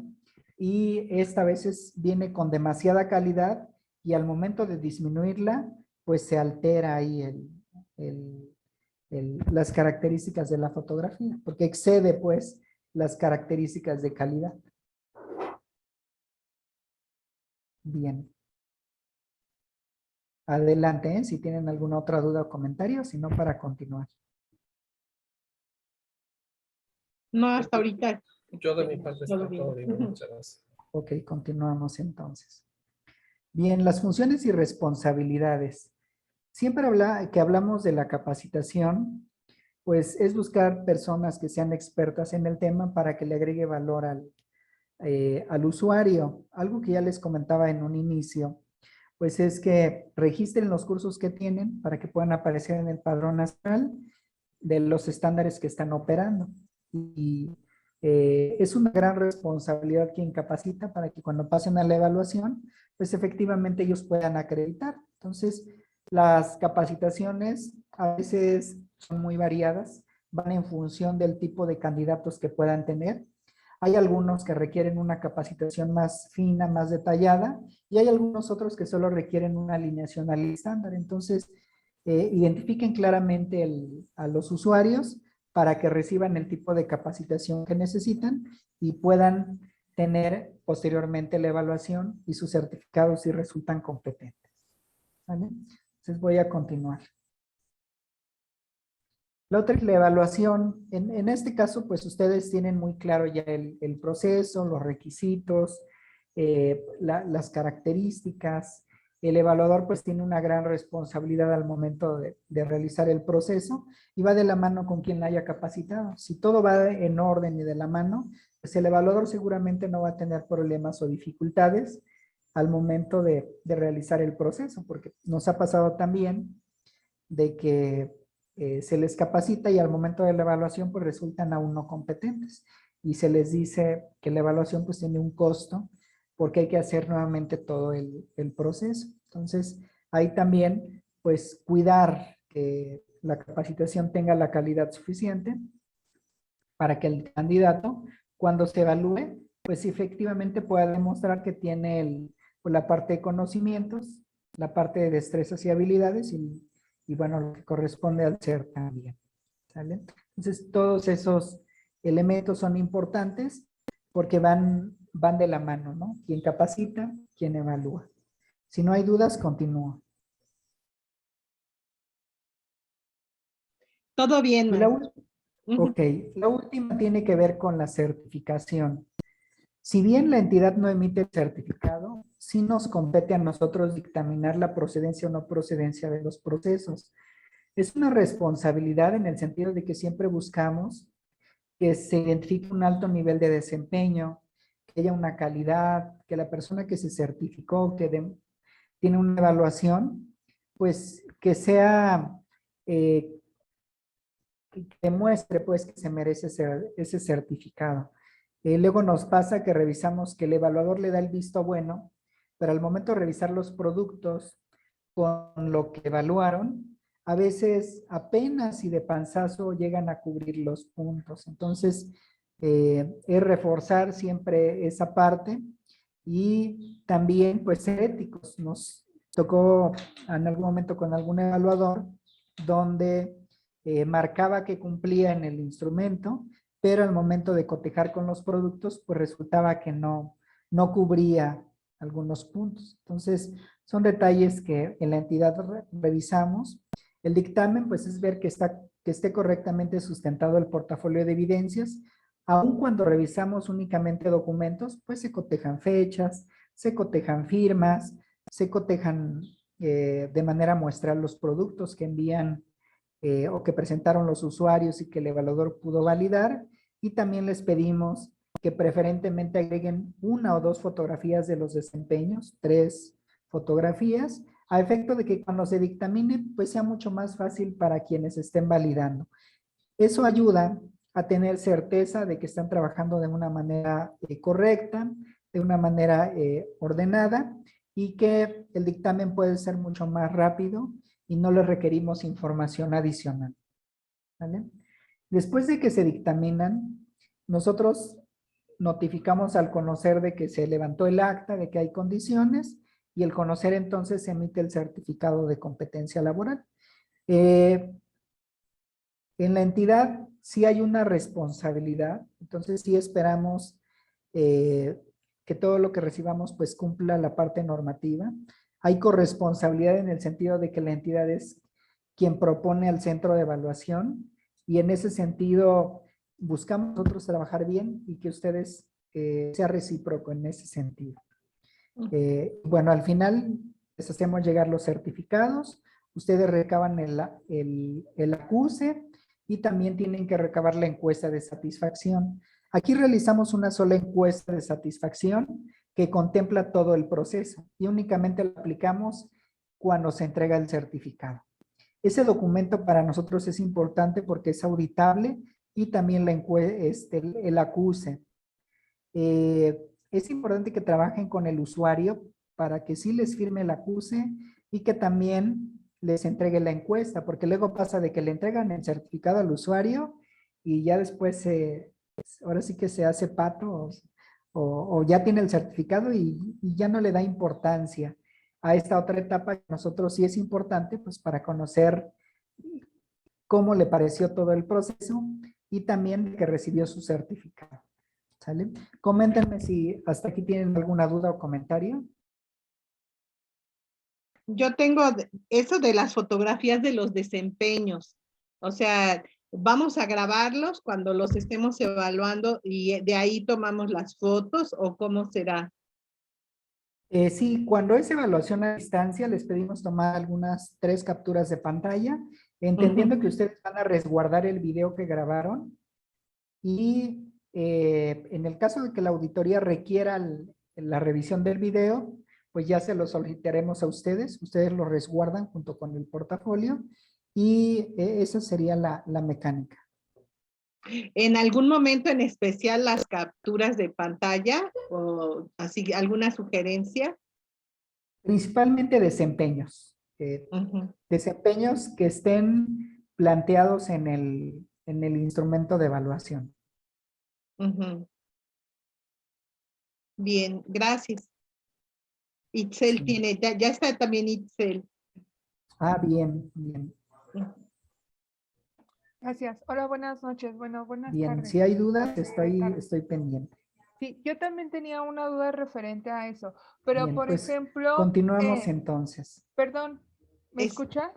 S1: y esta a veces viene con demasiada calidad y al momento de disminuirla, pues se altera ahí las características de la fotografía, porque excede pues las características de calidad. Bien. Adelante, si tienen alguna otra duda o comentario, si no para continuar.
S2: No, hasta ahorita.
S3: Yo de mi parte está
S2: Todo bien.
S3: todo bien, muchas gracias.
S1: Ok, continuamos entonces. Bien, las funciones y responsabilidades. Siempre que hablamos de la capacitación, pues es buscar personas que sean expertas en el tema para que le agregue valor al usuario. Algo que ya les comentaba en un inicio, pues es que registren los cursos que tienen para que puedan aparecer en el padrón nacional de los estándares que están operando. Y es una gran responsabilidad quien capacita para que cuando pasen a la evaluación, pues efectivamente ellos puedan acreditar. Entonces, las capacitaciones a veces son muy variadas, van en función del tipo de candidatos que puedan tener. Hay algunos que requieren una capacitación más fina, más detallada, y hay algunos otros que solo requieren una alineación al estándar. Entonces, identifiquen claramente a los usuarios para que reciban el tipo de capacitación que necesitan y puedan tener posteriormente la evaluación y sus certificados si resultan competentes. ¿Vale? Entonces voy a continuar. La otra es la evaluación. En este caso, pues ustedes tienen muy claro ya el proceso, los requisitos, las características. El evaluador pues tiene una gran responsabilidad al momento de realizar el proceso y va de la mano con quien la haya capacitado. Si todo va en orden y de la mano, pues el evaluador seguramente no va a tener problemas o dificultades al momento de realizar el proceso, porque nos ha pasado también de que se les capacita y al momento de la evaluación pues resultan aún no competentes y se les dice que la evaluación pues tiene un costo porque hay que hacer nuevamente todo el proceso. Entonces, ahí también pues cuidar que la capacitación tenga la calidad suficiente para que el candidato cuando se evalúe pues efectivamente pueda demostrar que tiene pues, la parte de conocimientos, la parte de destrezas y habilidades y bueno, lo que corresponde al ser también. ¿Sale? Entonces, todos esos elementos son importantes porque van de la mano, ¿no? Quien capacita, quien evalúa. Si no hay dudas, continúo.
S2: Todo bien,
S1: Y la,
S2: maestro.
S1: ok, la última tiene que ver con la certificación. Si bien la entidad no emite el certificado, sí nos compete a nosotros dictaminar la procedencia o no procedencia de los procesos. Es una responsabilidad en el sentido de que siempre buscamos que se identifique un alto nivel de desempeño, que haya una calidad, que la persona que se certificó, tiene una evaluación, pues que sea, que demuestre pues que se merece ese certificado. Luego nos pasa que revisamos que el evaluador le da el visto bueno, pero al momento de revisar los productos con lo que evaluaron, a veces apenas y de panzazo llegan a cubrir los puntos. Entonces, es reforzar siempre esa parte y también pues ser éticos. Nos tocó en algún momento con algún evaluador donde marcaba que cumplía en el instrumento, pero al momento de cotejar con los productos, pues resultaba que no cubría algunos puntos. Entonces, son detalles que en la entidad revisamos. El dictamen, pues, es ver que esté correctamente sustentado el portafolio de evidencias. Aun cuando revisamos únicamente documentos, pues se cotejan fechas, se cotejan firmas, se cotejan de manera muestral los productos que envían o que presentaron los usuarios y que el evaluador pudo validar. Y también les pedimos que preferentemente agreguen 1 o 2 fotografías de los desempeños, 3 fotografías, a efecto de que cuando se dictamine, pues sea mucho más fácil para quienes estén validando. Eso ayuda a tener certeza de que están trabajando de una manera correcta, de una manera ordenada y que el dictamen puede ser mucho más rápido y no le requerimos información adicional. ¿Vale? Después de que se dictaminan, nosotros notificamos al conocer de que se levantó el acta, de que hay condiciones, y el conocer entonces se emite el certificado de competencia laboral. En la entidad sí hay una responsabilidad, entonces sí esperamos que todo lo que recibamos pues cumpla la parte normativa. Hay corresponsabilidad en el sentido de que la entidad es quien propone al centro de evaluación y en ese sentido buscamos nosotros trabajar bien y que ustedes sea recíproco en ese sentido. Bueno, al final les hacemos llegar los certificados, ustedes recaban el acuse y también tienen que recabar la encuesta de satisfacción. Aquí realizamos una sola encuesta de satisfacción que contempla todo el proceso y únicamente la aplicamos cuando se entrega el certificado. Ese documento para nosotros es importante porque es auditable y también el acuse. Es importante que trabajen con el usuario para que sí les firme el acuse y que también les entregue la encuesta, porque luego pasa de que le entregan el certificado al usuario y ya después ahora sí que se hace pato o ya tiene el certificado y ya no le da importancia a esta otra etapa que nosotros sí es importante pues para conocer cómo le pareció todo el proceso y también que recibió su certificado. ¿Sale? Coméntenme si hasta aquí tienen alguna duda o comentario.
S2: Yo tengo eso de las fotografías de los desempeños. O sea, vamos a grabarlos cuando los estemos evaluando y de ahí tomamos las fotos o cómo será.
S1: Sí, cuando es evaluación a distancia, les pedimos tomar algunas 3 capturas de pantalla, entendiendo que ustedes van a resguardar el video que grabaron y en el caso de que la auditoría requiera la revisión del video, pues ya se lo solicitaremos a ustedes lo resguardan junto con el portafolio y esa sería la mecánica.
S2: ¿En algún momento en especial las capturas de pantalla o así alguna sugerencia?
S1: Principalmente desempeños.
S2: Ujú.
S1: Desempeños que estén planteados en el instrumento de evaluación.
S2: Ujú. Bien, gracias. Itzel
S1: Sí.
S2: tiene, ya está también Itzel.
S1: Ah, bien, bien.
S6: Gracias. Hola, buenas noches. Bueno, buenas
S1: Bien,
S6: tardes.
S1: si hay dudas,
S6: Tardes.
S1: estoy pendiente.
S6: Sí, yo también tenía una duda referente a eso, pero
S1: Bien,
S6: por
S1: pues
S6: ejemplo,
S1: continuemos entonces.
S6: perdón, ¿me
S2: Es-
S6: escuchas?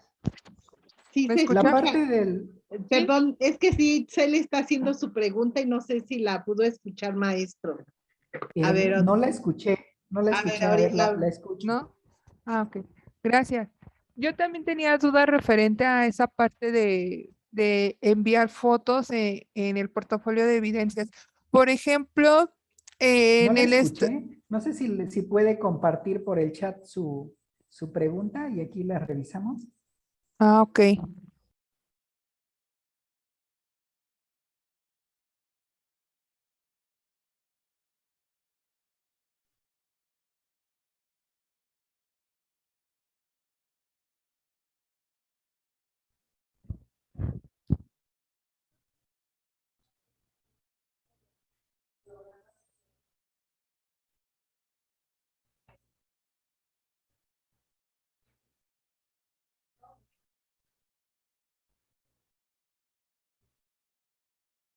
S2: Sí,
S6: ¿Me
S2: se
S6: escuchas?
S1: La
S2: escucha.
S1: parte del,
S2: Perdón, es que sí, Itzel está haciendo su pregunta y no sé si la pudo escuchar, maestro. A ver,
S1: no la escuché,
S2: a ver,
S1: a ver, la
S2: ahorita,
S1: escucho.
S6: ¿No? Ah, ok. Gracias. Yo también tenía duda referente a esa parte de enviar fotos en el portafolio de evidencias. Por ejemplo,
S1: No
S6: en
S1: la
S6: el
S1: escuché. No sé si puede compartir por el chat su pregunta y aquí la revisamos.
S6: Ah, ok.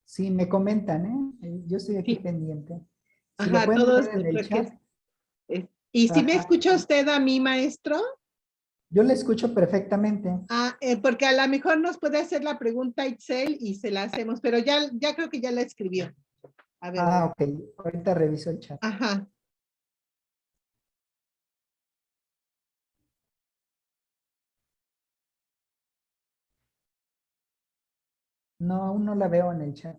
S1: Sí, me comentan, ¿eh? Yo estoy aquí
S2: sí,
S1: pendiente. Si lo
S2: ajá,
S1: pueden
S2: todos,
S1: poner en el chat.
S2: ¿y si me
S1: Ajá.
S2: escucha usted a mí, maestro?
S1: Yo le escucho perfectamente.
S2: Ah, porque a lo mejor nos puede hacer la pregunta Itzel y se la hacemos, pero ya creo que ya la escribió. A ver,
S1: Ah, ok. Ahorita reviso el chat.
S2: ajá.
S1: No, aún no la veo en el chat.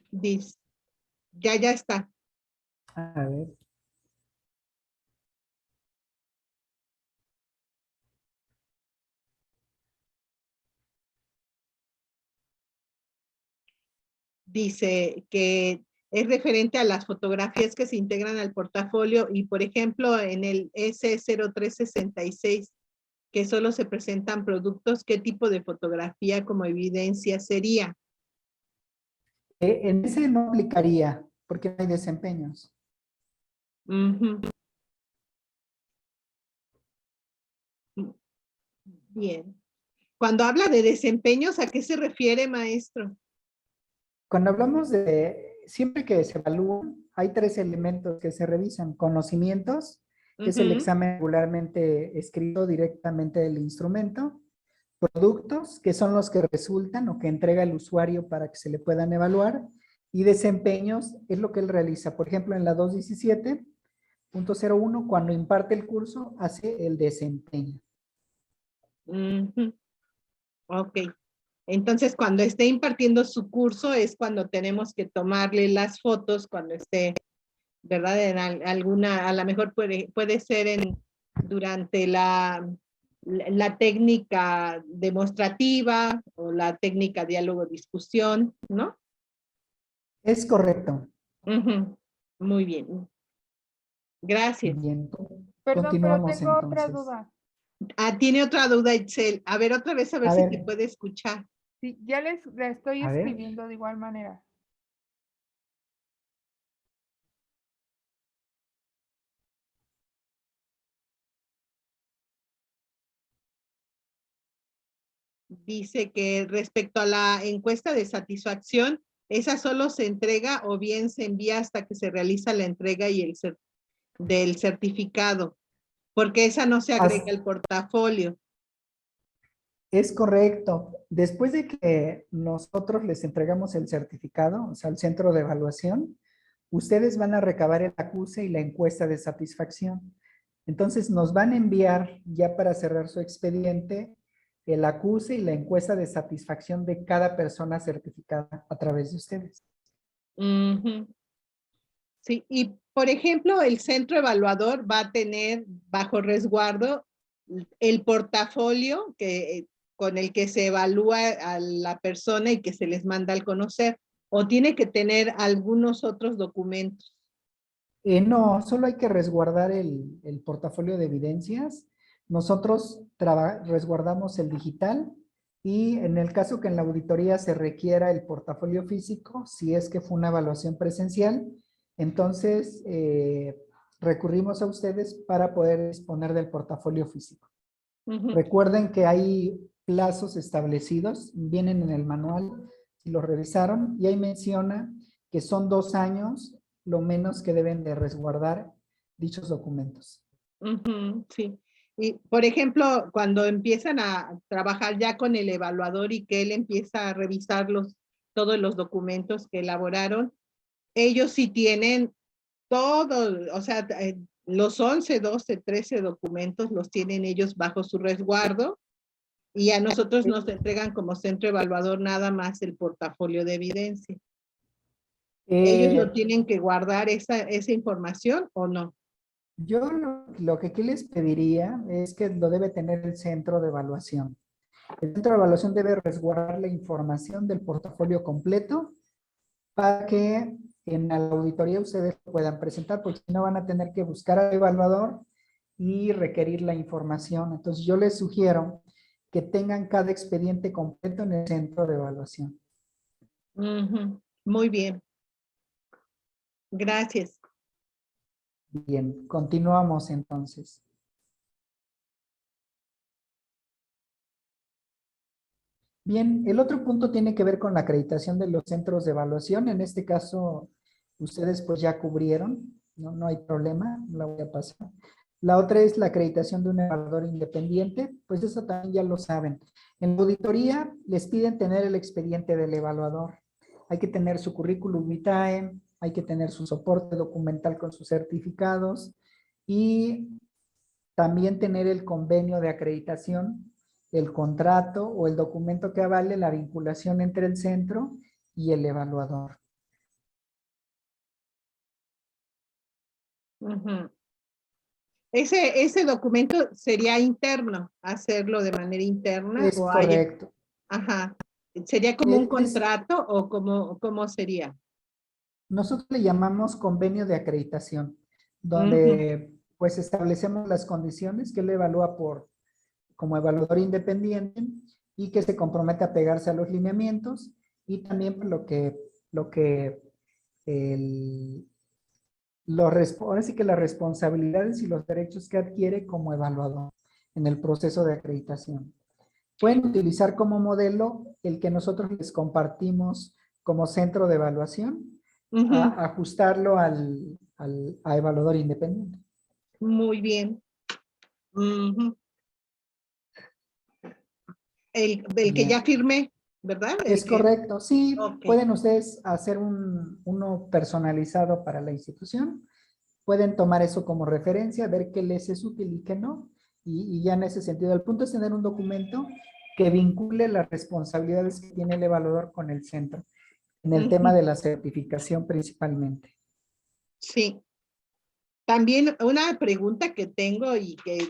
S2: Dice, ya está.
S1: A ver.
S2: Dice que es referente a las fotografías que se integran al portafolio y, por ejemplo, en el S0366, que solo se presentan productos, ¿qué tipo de fotografía como evidencia sería?
S1: En ese no aplicaría porque no hay desempeños.
S2: Ujú. Bien. Cuando habla de desempeños, ¿a qué se refiere, maestro?
S1: Cuando hablamos siempre que se evalúan, hay 3 elementos que se revisan. Conocimientos, que es el
S2: Ujú.
S1: examen regularmente escrito directamente del instrumento. Productos, que son los que resultan o que entrega el usuario para que se le puedan evaluar. Y desempeños es lo que él realiza. Por ejemplo, en la 217.01, cuando imparte el curso, hace el desempeño.
S2: Ujú. Ok. Entonces, cuando esté impartiendo su curso es cuando tenemos que tomarle las fotos, cuando esté, ¿verdad? En alguna, a lo mejor puede ser durante la técnica demostrativa o la técnica diálogo-discusión, ¿no?
S1: Es correcto.
S2: Ujú. Muy bien. Gracias.
S1: Bien,
S6: Perdón, pero
S1: continuamos
S6: tengo otra
S1: entonces.
S6: duda.
S2: Ah, tiene otra duda, Itzel. A ver, otra vez, a ver
S1: A
S2: si te
S1: ver,
S2: puede escuchar.
S6: Sí, ya la estoy
S1: a ver.
S6: escribiendo de igual manera.
S2: Dice que respecto a la encuesta de satisfacción, esa solo se entrega o bien se envía hasta que se realiza la entrega y del certificado, porque esa no se agrega al portafolio.
S1: Es correcto. Después de que nosotros les entregamos el certificado, o sea, al centro de evaluación, ustedes van a recabar el acuse y la encuesta de satisfacción. Entonces nos van a enviar ya para cerrar su expediente el acuse y la encuesta de satisfacción de cada persona certificada a través de ustedes.
S2: Ujú. Sí, y por ejemplo, el centro evaluador va a tener bajo resguardo el portafolio con el que se evalúa a la persona y que se les manda al conocer, o tiene que tener algunos otros documentos.
S1: No, solo hay que resguardar el portafolio de evidencias. Nosotros resguardamos el digital y en el caso que en la auditoría se requiera el portafolio físico, si es que fue una evaluación presencial, entonces recurrimos a ustedes para poder disponer del portafolio físico.
S2: Ujú.
S1: Recuerden que hay plazos establecidos, vienen en el manual, si lo revisaron, y ahí menciona que son 2 años lo menos que deben de resguardar dichos documentos.
S2: Ujú, sí. Y, por ejemplo, cuando empiezan a trabajar ya con el evaluador y que él empieza a revisar todos los documentos que elaboraron, ellos sí tienen todo, o sea, los 11, 12, 13 documentos los tienen ellos bajo su resguardo y a nosotros nos entregan como centro evaluador nada más el portafolio de evidencia. ¿Ellos lo tienen que guardar esa información o no?
S1: Yo lo que aquí les pediría es que lo debe tener el centro de evaluación. El centro de evaluación debe resguardar la información del portafolio completo para que en la auditoría ustedes lo puedan presentar, porque si no van a tener que buscar al evaluador y requerir la información. Entonces yo les sugiero que tengan cada expediente completo en el centro de evaluación.
S2: Ujú, muy bien. Gracias.
S1: Bien, continuamos entonces. Bien, el otro punto tiene que ver con la acreditación de los centros de evaluación. En este caso, ustedes pues ya cubrieron, no hay problema, la voy a pasar. La otra es la acreditación de un evaluador independiente, pues eso también ya lo saben. En la auditoría les piden tener el expediente del evaluador. Hay que tener su currículum vitae, hay que tener su soporte documental con sus certificados y también tener el convenio de acreditación, el contrato o el documento que avale la vinculación entre el centro y el evaluador.
S2: Ujú. Ese documento sería interno, hacerlo de manera interna
S1: Es
S2: o
S1: correcto.
S2: ajá. ¿Sería como un
S1: Es-
S2: contrato o cómo sería?
S1: Nosotros le llamamos convenio de acreditación,
S2: Ujú,
S1: donde pues establecemos las condiciones que él evalúa como evaluador independiente y que se compromete a pegarse a los lineamientos y también por lo que ahora sí que las responsabilidades y los derechos que adquiere como evaluador en el proceso de acreditación. Pueden utilizar como modelo el que nosotros les compartimos como centro de evaluación,
S2: ujú,
S1: ajustarlo a evaluador independiente.
S2: muy bien. Ujú. El que
S1: Bien.
S2: ya firmé, ¿verdad?
S1: Es correcto, sí,
S2: Ok.
S1: pueden ustedes hacer uno personalizado para la institución, pueden tomar eso como referencia, ver qué les es útil y qué no, y ya en ese sentido, el punto es tener un documento que vincule las responsabilidades que tiene el evaluador con el centro, en el tema
S2: Ujú,
S1: de la certificación principalmente.
S2: sí. También una pregunta que tengo y que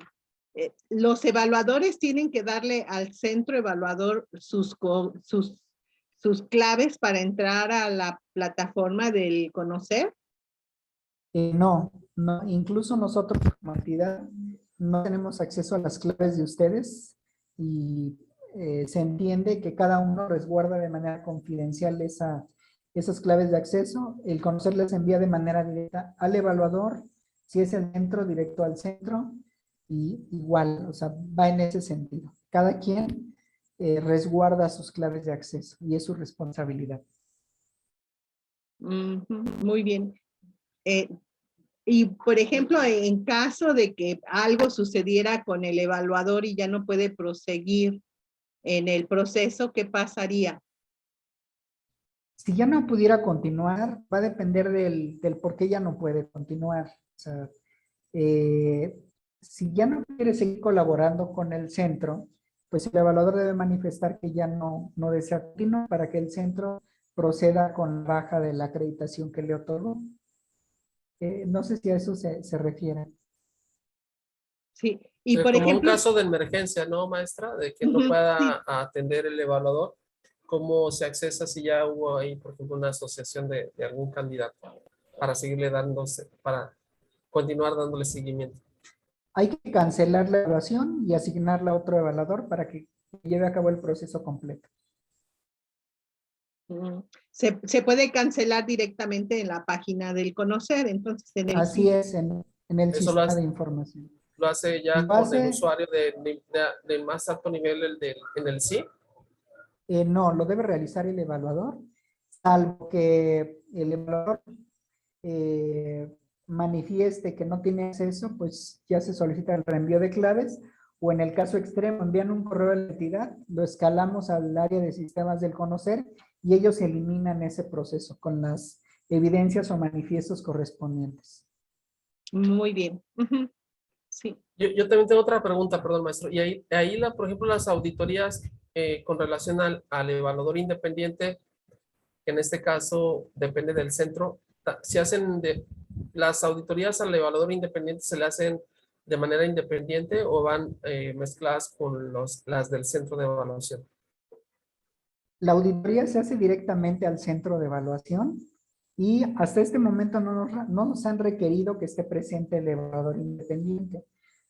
S2: los evaluadores tienen que darle al centro evaluador sus claves para entrar a la plataforma del conocer.
S1: No, incluso nosotros como entidad no tenemos acceso a las claves de ustedes y se entiende que cada uno resguarda de manera confidencial esas claves de acceso. El conocer les envía de manera directa al evaluador, si es el centro, directo al centro, y igual, o sea, va en ese sentido. Cada quien resguarda sus claves de acceso y es su responsabilidad.
S2: Ujú, muy bien. Y por ejemplo, en caso de que algo sucediera con el evaluador y ya no puede proseguir en el proceso, ¿qué pasaría?
S1: Si ya no pudiera continuar, va a depender del por qué ya no puede continuar. O sea, eh, si ya no quiere seguir colaborando con el centro, pues el evaluador debe manifestar que ya no desea continuar para que el centro proceda con la baja de la acreditación que le otorgó. No sé si a eso se refiere.
S2: Sí. Y por
S3: Como un
S2: ejemplo,
S3: caso de emergencia, ¿no, maestra? De que no
S2: ujú, sí,
S3: pueda atender el evaluador. ¿Cómo se accesa si ya hubo ahí, por ejemplo, una asociación de algún candidato para seguirle dándose, para continuar dándole seguimiento?
S1: Hay que cancelar la evaluación y asignarla a otro evaluador para que lleve a cabo el proceso completo.
S2: se puede cancelar directamente en la página del Conocer, entonces en el
S1: Así es, en el
S3: Eso lo
S1: sistema de
S3: hace,
S1: información.
S3: lo hace ya
S1: Lo
S3: con el
S1: hace,
S3: usuario del más alto nivel, en el sí.
S1: no, lo debe realizar el evaluador, salvo que el evaluador manifieste que no tiene acceso, pues ya se solicita el reenvío de claves, o en el caso extremo envían un correo a la entidad, lo escalamos al área de sistemas del Conocer y ellos eliminan ese proceso con las evidencias o manifiestos correspondientes.
S2: muy bien. Ujú, sí.
S3: Yo también tengo otra pregunta, perdón, maestro. Y ahí por ejemplo, las auditorías con relación al evaluador independiente, que en este caso depende del centro, se hacen las auditorías al evaluador independiente, ¿se le hacen de manera independiente o van mezcladas con las del centro de evaluación?
S1: La auditoría se hace directamente al centro de evaluación y hasta este momento no nos han requerido que esté presente el evaluador independiente.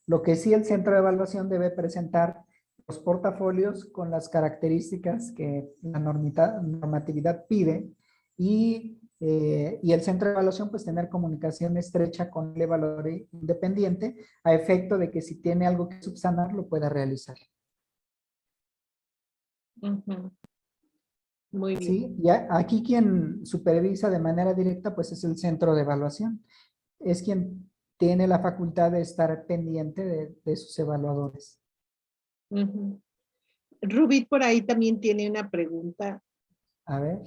S1: Lo que sí el centro de evaluación debe presentar los portafolios con las características que la normatividad pide y el centro de evaluación pues tener comunicación estrecha con el evaluador independiente a efecto de que si tiene algo que subsanar lo pueda realizar.
S2: Ujú, muy bien.
S1: Sí, ya aquí quien supervisa de manera directa pues es el centro de evaluación. Es quien tiene la facultad de estar pendiente de sus evaluadores.
S2: Ujú. Rubí por ahí también tiene una pregunta.
S1: A ver.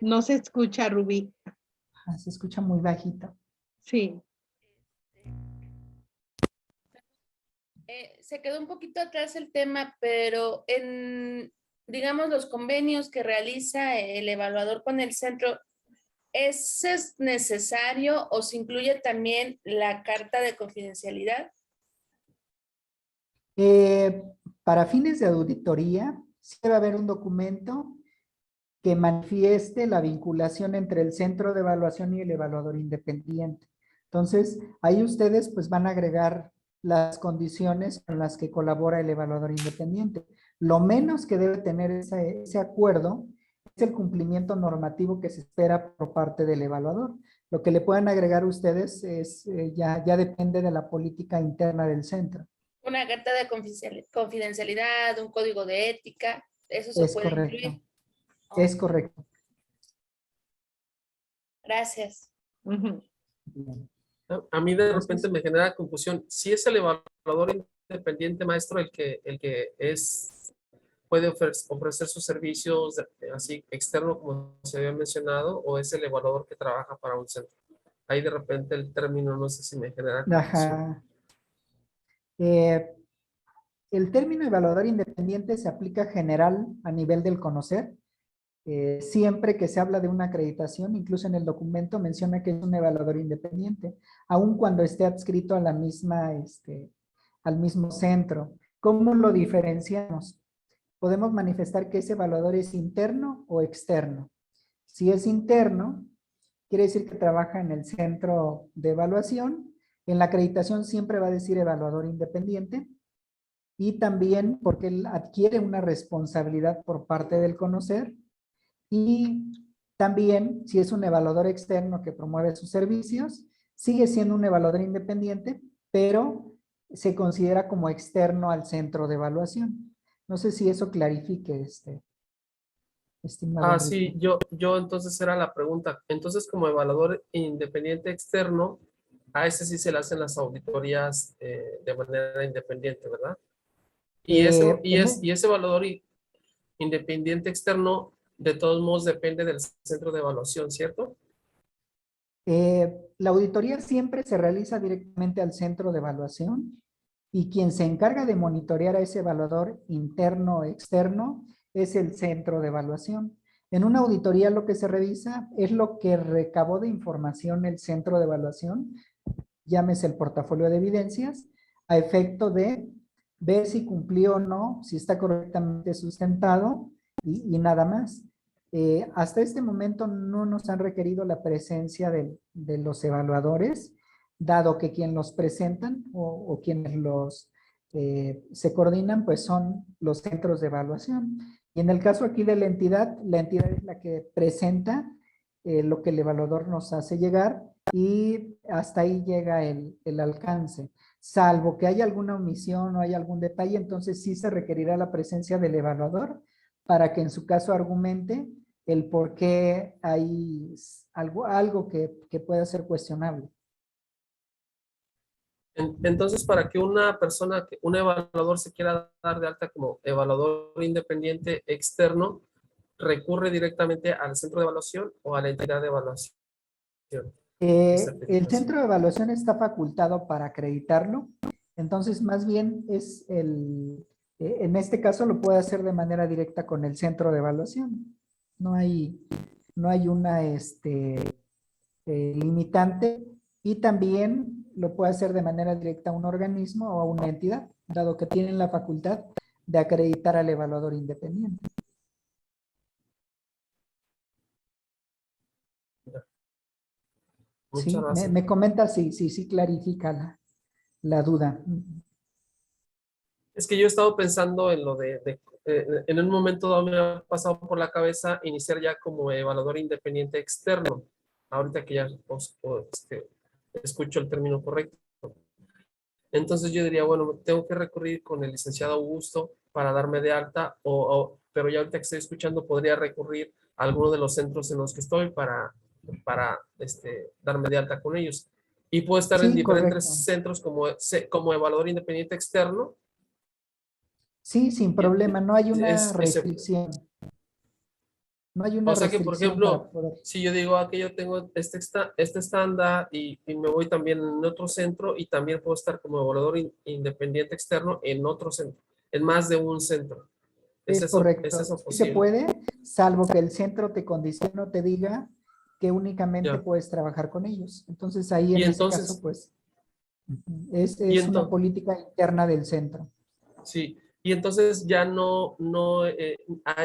S2: No se escucha, Rubí.
S1: Se escucha muy bajito.
S2: Sí.
S4: Se quedó un poquito atrás el tema, pero digamos, los convenios que realiza el evaluador con el centro, ¿es necesario o se incluye también la carta de confidencialidad?
S1: Para fines de auditoría, sí debe haber un documento que manifieste la vinculación entre el centro de evaluación y el evaluador independiente. Entonces, ahí ustedes pues van a agregar las condiciones con las que colabora el evaluador independiente. Lo menos que debe tener ese acuerdo es el cumplimiento normativo que se espera por parte del evaluador. Lo que le pueden agregar ustedes es, ya depende de la política interna del centro.
S4: Una carta de confidencialidad, un código de ética, eso se
S1: Es
S4: puede
S1: correcto.
S4: incluir.
S1: Es correcto.
S4: Gracias.
S2: Ujú.
S1: Bien.
S3: A mí de repente
S1: Entonces,
S3: me genera confusión. Si es el evaluador independiente, maestro, el que puede ofrecer sus servicios así externo, como se había mencionado, o es el evaluador que trabaja para un centro. Ahí de repente el término, no sé si me genera confusión.
S1: ajá. El término evaluador independiente se aplica general a nivel del Conocer. Siempre que se habla de una acreditación, incluso en el documento menciona que es un evaluador independiente, aun cuando esté adscrito a la misma, al mismo centro. ¿Cómo lo diferenciamos? Podemos manifestar que ese evaluador es interno o externo. Si es interno, quiere decir que trabaja en el centro de evaluación. En la acreditación siempre va a decir evaluador independiente. Y también porque él adquiere una responsabilidad por parte del Conocer. Y también, si es un evaluador externo que promueve sus servicios, sigue siendo un evaluador independiente, pero se considera como externo al centro de evaluación. No sé si eso clarifique estimado Enrique.
S3: Sí, yo entonces era la pregunta. Entonces, como evaluador independiente externo, a ese sí se le hacen las auditorías de manera independiente, ¿verdad? Y ese evaluador independiente externo, de todos modos, depende del centro de evaluación, ¿cierto?
S1: La auditoría siempre se realiza directamente al centro de evaluación y quien se encarga de monitorear a ese evaluador interno o externo es el centro de evaluación. En una auditoría lo que se revisa es lo que recabó de información el centro de evaluación, llámese el portafolio de evidencias, a efecto de ver si cumplió o no, si está correctamente sustentado y nada más. Hasta este momento no nos han requerido la presencia de los evaluadores, dado que quien los presentan o quienes los se coordinan, pues son los centros de evaluación. Y en el caso aquí de la entidad es la que presenta lo que el evaluador nos hace llegar y hasta ahí llega el alcance. Salvo que haya alguna omisión o haya algún detalle, entonces sí se requerirá la presencia del evaluador para que en su caso argumente el por qué hay algo que pueda ser cuestionable.
S3: Entonces, para que una persona, un evaluador se quiera dar de alta como evaluador independiente externo, ¿recurre directamente al centro de evaluación o a la entidad de evaluación?
S1: El centro de evaluación está facultado para acreditarlo, entonces más bien es en este caso lo puede hacer de manera directa con el centro de evaluación. No hay una limitante y también lo puede hacer de manera directa a un organismo o a una entidad, dado que tienen la facultad de acreditar al evaluador independiente.
S3: Muchas
S1: Sí,
S3: gracias.
S1: me comenta sí clarifica la duda.
S3: Es que yo he estado pensando en lo en un momento dado me ha pasado por la cabeza iniciar ya como evaluador independiente externo. Ahorita que ya escucho el término correcto. Entonces yo diría, bueno, tengo que recurrir con el licenciado Augusto para darme de alta, pero ya ahorita que estoy escuchando podría recurrir a alguno de los centros en los que estoy para darme de alta con ellos. Y puedo estar en
S1: Sí,
S3: diferentes
S1: correcto.
S3: centros como evaluador independiente externo.
S1: Sí, sin problema, no hay una
S3: Es- es-
S1: restricción. No hay una
S3: o sea que, por
S1: restricción para
S3: ejemplo,
S1: poder.
S3: si yo digo que yo tengo este estándar y me voy también en otro centro y también puedo estar como evaluador independiente externo en otro centro, en más de un centro.
S1: Es
S3: ¿Es
S1: correcto.
S3: eso
S1: Sí se
S3: posible?
S1: puede, salvo que el centro te condicione o te diga que únicamente
S3: Ya.
S1: puedes trabajar con ellos. Entonces ahí
S3: Y
S1: en ese caso,
S3: entonces,
S1: pues,
S3: y
S1: es una
S3: entonces,
S1: política interna del centro.
S3: sí, y entonces ya no a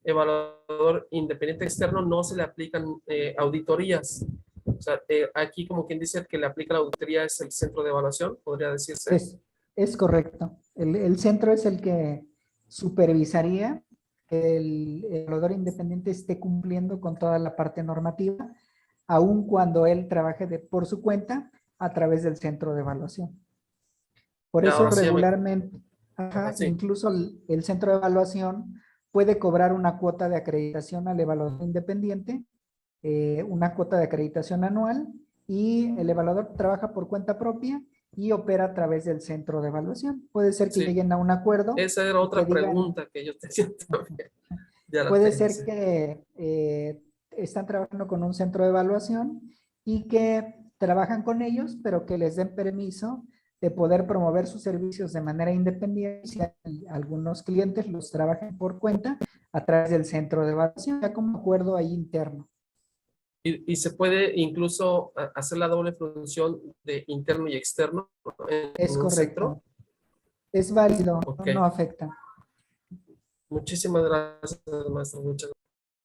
S3: evaluador independiente externo no se le aplican auditorías. O sea, aquí como quien dice que le aplica la auditoría es el centro de evaluación, podría decirse.
S1: Es correcto. El centro es el que supervisaría que el evaluador independiente esté cumpliendo con toda la parte normativa, aun cuando él trabaje por su cuenta a través del centro de evaluación. Por
S3: Ya,
S1: eso
S3: ahora sí ya me...
S1: regularmente,
S3: Ajá, sí.
S1: incluso el centro de evaluación puede cobrar una cuota de acreditación al evaluador independiente, una cuota de acreditación anual, y el evaluador trabaja por cuenta propia y opera a través del centro de evaluación. Puede ser que
S3: Sí.
S1: lleguen a un acuerdo.
S3: Esa era
S1: y que
S3: otra
S1: digan,
S3: pregunta que yo tenía también. Ya la
S1: puede
S3: tengo,
S1: ser
S3: sí.
S1: que están trabajando con un centro de evaluación y que trabajan con ellos, pero que les den permiso de poder promover sus servicios de manera independiente. Si algunos clientes los trabajan por cuenta a través del centro de evaluación, ya como acuerdo ahí interno.
S3: Y se puede incluso hacer la doble función de interno y externo en
S1: Es
S3: un centro.
S1: correcto. Es válido,
S3: Ok.
S1: no afecta.
S3: Muchísimas gracias, maestro. Muchas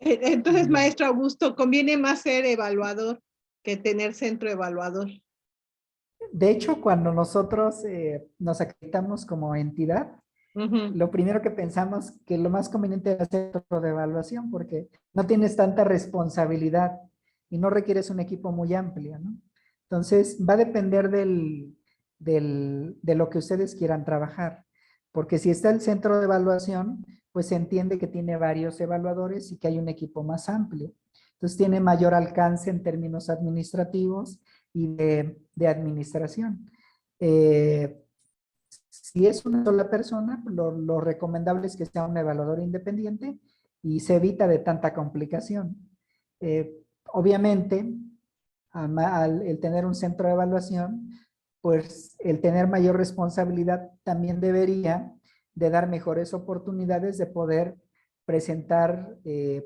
S2: Entonces, maestro Augusto, conviene más ser evaluador que tener centro evaluador.
S1: De hecho, cuando nosotros nos acreditamos como entidad, lo primero que pensamos que lo más conveniente es hacer centro de evaluación porque no tienes tanta responsabilidad y no requieres un equipo muy amplio, ¿no? Entonces, va a depender de lo que ustedes quieran trabajar. Porque si está el centro de evaluación, pues se entiende que tiene varios evaluadores y que hay un equipo más amplio. Entonces tiene mayor alcance en términos administrativos y de administración. Si es una sola persona, lo recomendable es que sea un evaluador independiente y se evita de tanta complicación. Obviamente, el tener un centro de evaluación, pues el tener mayor responsabilidad también debería de dar mejores oportunidades de poder presentar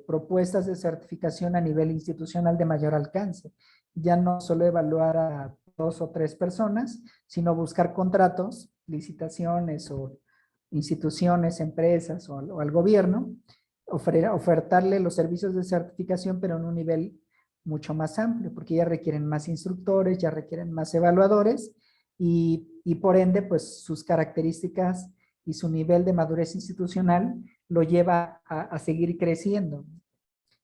S1: propuestas de certificación a nivel institucional de mayor alcance. Ya no solo evaluar a 2 o 3 personas, sino buscar contratos, licitaciones o instituciones, empresas o al gobierno, ofertarle los servicios de certificación, pero en un nivel mucho más amplio, porque ya requieren más instructores, ya requieren más evaluadores y por ende, pues sus características y su nivel de madurez institucional lo lleva a seguir creciendo.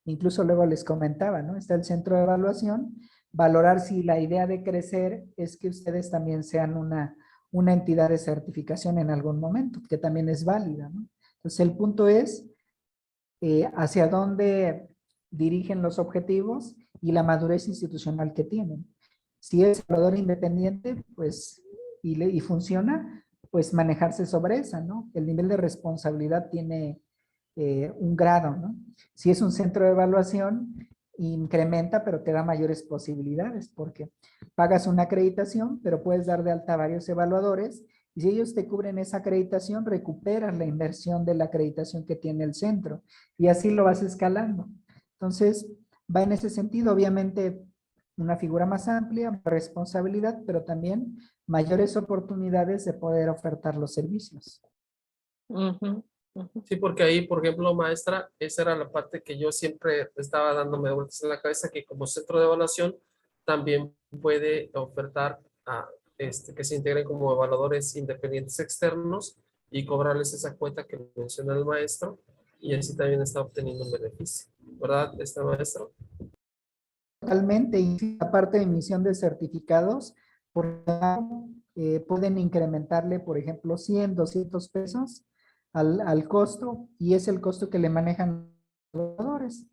S1: Incluso luego les comentaba, ¿no? Está el centro de evaluación, valorar si la idea de crecer es que ustedes también sean una entidad de certificación en algún momento, que también es válida, ¿no? Entonces el punto es hacia dónde dirigen los objetivos y la madurez institucional que tienen. Si es evaluador independiente, pues, y funciona, pues manejarse sobre esa, ¿no? El nivel de responsabilidad tiene un grado, ¿no? Si es un centro de evaluación, incrementa, pero te da mayores posibilidades, porque pagas una acreditación, pero puedes dar de alta a varios evaluadores, y si ellos te cubren esa acreditación, recuperas la inversión de la acreditación que tiene el centro, y así lo vas escalando. Entonces, va en ese sentido, obviamente, una figura más amplia, responsabilidad, pero también mayores oportunidades de poder ofertar los servicios.
S2: Ujú.
S3: Sí, porque ahí, por ejemplo, maestra, esa era la parte que yo siempre estaba dándome vueltas en la cabeza, que como centro de evaluación también puede ofertar a que se integren como evaluadores independientes externos y cobrarles esa cuota que menciona el maestro, y así también está obteniendo un beneficio, ¿verdad, maestro?
S1: Totalmente, y aparte de emisión de certificados, pueden incrementarle, por ejemplo, 100, 200 pesos al costo, y es el costo que le manejan los evaluadores.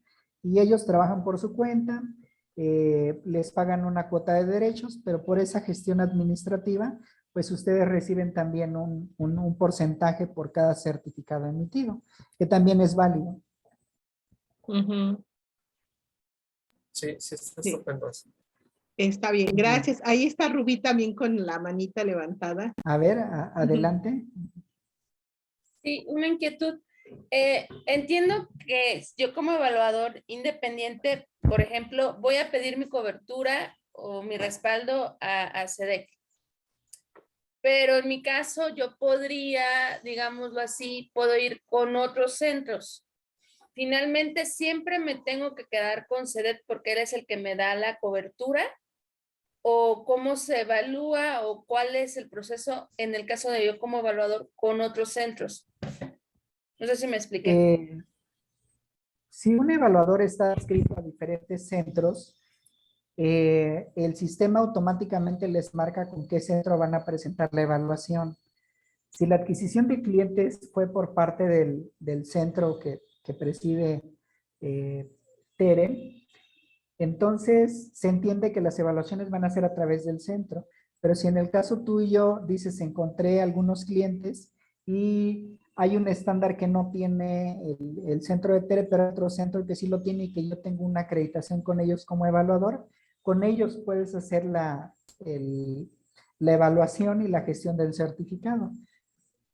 S1: Y ellos trabajan por su cuenta, les pagan una cuota de derechos, pero por esa gestión administrativa, pues ustedes reciben también un porcentaje por cada certificado emitido, que también es válido.
S2: Ujú.
S3: Sí, sí, está
S2: Sí.
S3: estupendo eso.
S2: Está bien, gracias. Ahí está Rubí también con la manita levantada.
S1: A ver, adelante.
S4: Sí, una inquietud. Entiendo que yo como evaluador independiente, por ejemplo, voy a pedir mi cobertura o mi respaldo a SEDEC. Pero en mi caso yo podría, digámoslo así, puedo ir con otros centros. Finalmente siempre me tengo que quedar con SEDEC porque él es el que me da la cobertura. ¿O cómo se evalúa o cuál es el proceso en el caso de yo como evaluador con otros centros? No sé si me expliqué.
S1: Si un evaluador está adscrito a diferentes centros, el sistema automáticamente les marca con qué centro van a presentar la evaluación. Si la adquisición de clientes fue por parte del centro que preside TERE, entonces se entiende que las evaluaciones van a ser a través del centro. Pero si en el caso tuyo dices, encontré algunos clientes y hay un estándar que no tiene el centro de TERE, pero otro centro que sí lo tiene y que yo tengo una acreditación con ellos como evaluador, con ellos puedes hacer la evaluación y la gestión del certificado.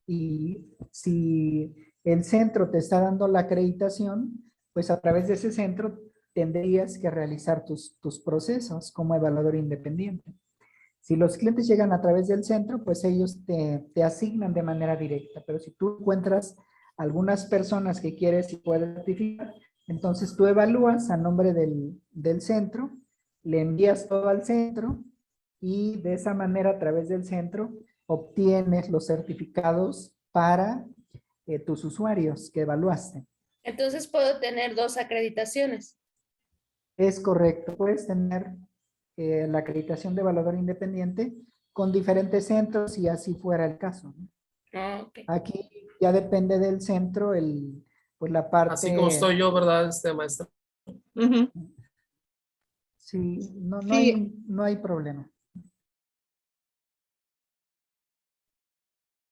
S1: Y si el centro te está dando la acreditación, pues a través de ese centro tendrías que realizar tus procesos como evaluador independiente. Si los clientes llegan a través del centro, pues ellos te asignan de manera directa. Pero si tú encuentras algunas personas que quieres y puedes certificar, entonces tú evalúas a nombre del centro, le envías todo al centro y de esa manera a través del centro obtienes los certificados para tus usuarios que evaluaste.
S4: Entonces puedo tener 2 acreditaciones.
S1: Es correcto, puedes tener la acreditación de evaluador independiente con diferentes centros y así fuera el caso, ¿no?
S4: Ah, ok.
S1: Aquí ya depende del centro, pues la parte...
S3: Así como estoy yo, ¿verdad, maestro?
S2: Ujú.
S1: Sí,
S2: Sí.
S1: no hay problema.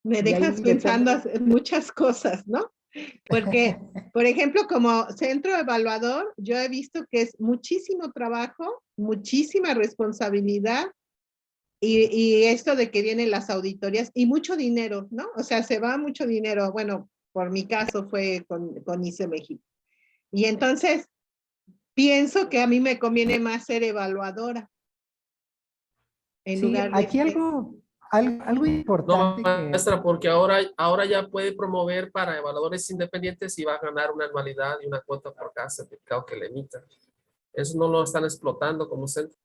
S2: Me
S1: Y
S2: dejas
S1: ahí
S2: pensando
S1: depende.
S2: en muchas cosas, ¿no? Porque, por ejemplo, como centro evaluador, yo he visto que es muchísimo trabajo, muchísima responsabilidad y esto de que vienen las auditorías y mucho dinero, ¿no? O sea, se va mucho dinero. Bueno, por mi caso fue con ICE México. Y entonces pienso que a mí me conviene más ser evaluadora en
S1: Sí,
S2: lugar de
S1: aquí
S2: ser.
S1: algo
S3: No,
S1: importante que...
S3: maestra, porque ahora ya puede promover para evaluadores independientes y va a ganar una anualidad y una cuota por cada certificado que le emita. Eso no lo están explotando como centro.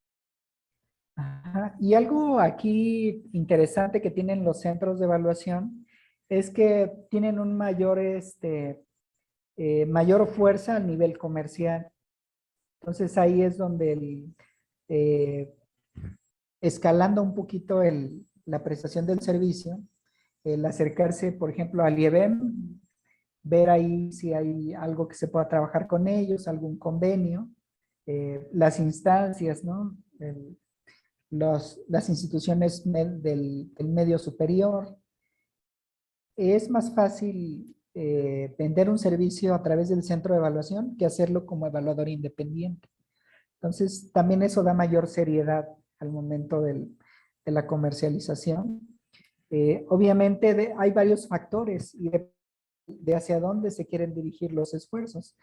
S1: Ajá, y algo aquí interesante que tienen los centros de evaluación es que tienen un mayor, mayor fuerza a nivel comercial. Entonces ahí es donde eh, escalando un poquito la prestación del servicio, el acercarse, por ejemplo, al IEBEM, ver ahí si hay algo que se pueda trabajar con ellos, algún convenio, las instancias, ¿no? Las instituciones del medio superior. Es más fácil vender un servicio a través del centro de evaluación que hacerlo como evaluador independiente. Entonces, también eso da mayor seriedad al momento de la comercialización. Obviamente hay varios factores y de hacia dónde se quieren dirigir los esfuerzos.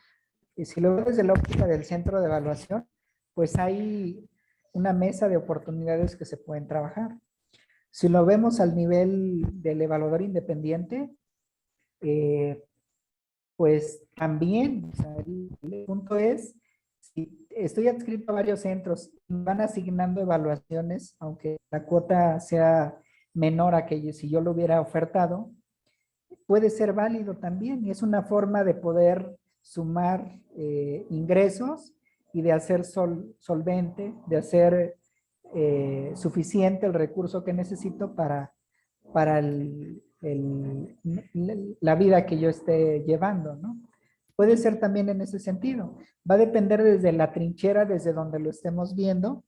S1: Y si lo ves desde la óptica del centro de evaluación, pues hay una mesa de oportunidades que se pueden trabajar. Si lo vemos al nivel del evaluador independiente, pues también, o sea, el punto es, si estoy adscrito a varios centros, van asignando evaluaciones, aunque la cuota sea menor a que si yo lo hubiera ofertado, puede ser válido también. Y es una forma de poder sumar ingresos y de hacer solvente, de hacer suficiente el recurso que necesito para la vida que yo esté llevando, ¿no? Puede ser también en ese sentido. Va a depender desde la trinchera, desde donde lo estemos viendo,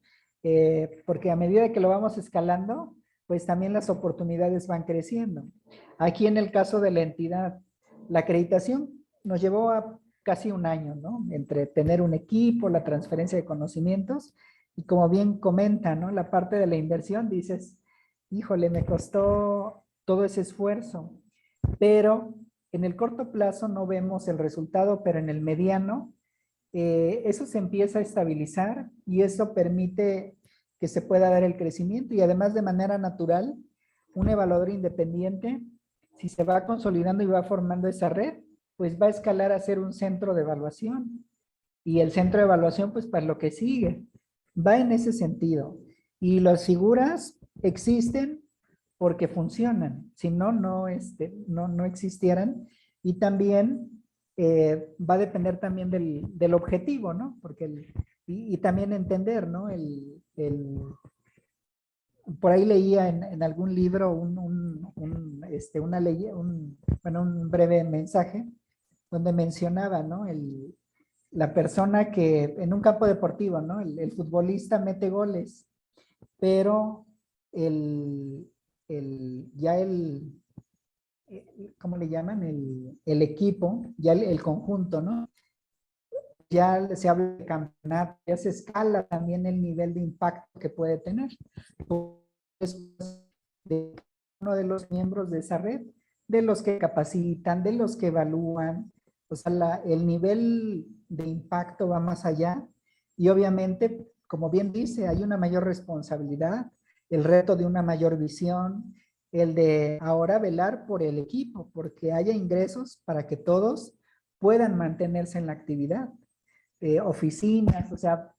S1: porque a medida que lo vamos escalando, pues también las oportunidades van creciendo. Aquí en el caso de la entidad, la acreditación nos llevó a casi un año, ¿no? Entre tener un equipo, la transferencia de conocimientos y como bien comenta, ¿no? La parte de la inversión, dices, híjole, me costó todo ese esfuerzo, pero en el corto plazo no vemos el resultado, pero en el mediano eso se empieza a estabilizar y eso permite que se pueda dar el crecimiento y además de manera natural, un evaluador independiente, si se va consolidando y va formando esa red, pues va a escalar a ser un centro de evaluación y el centro de evaluación pues para lo que sigue, va en ese sentido. Y las figuras existen porque funcionan, si no, no existieran. Y también va a depender también del objetivo, ¿no? Porque y también entender, ¿no? Por ahí leía en algún libro una ley, bueno, un breve mensaje donde mencionaba, ¿no? La persona que en un campo deportivo, ¿no? El futbolista mete goles, pero ya ¿cómo le llaman? El equipo, ya el conjunto, ¿no? Ya se habla de campeonato, ya se escala también el nivel de impacto que puede tener. De uno de los miembros de esa red, de los que capacitan, de los que evalúan, o sea, el nivel de impacto va más allá y obviamente, como bien dice, hay una mayor responsabilidad, el reto de una mayor visión, el de ahora velar por el equipo, porque haya ingresos para que todos puedan mantenerse en la actividad. Oficinas, o sea,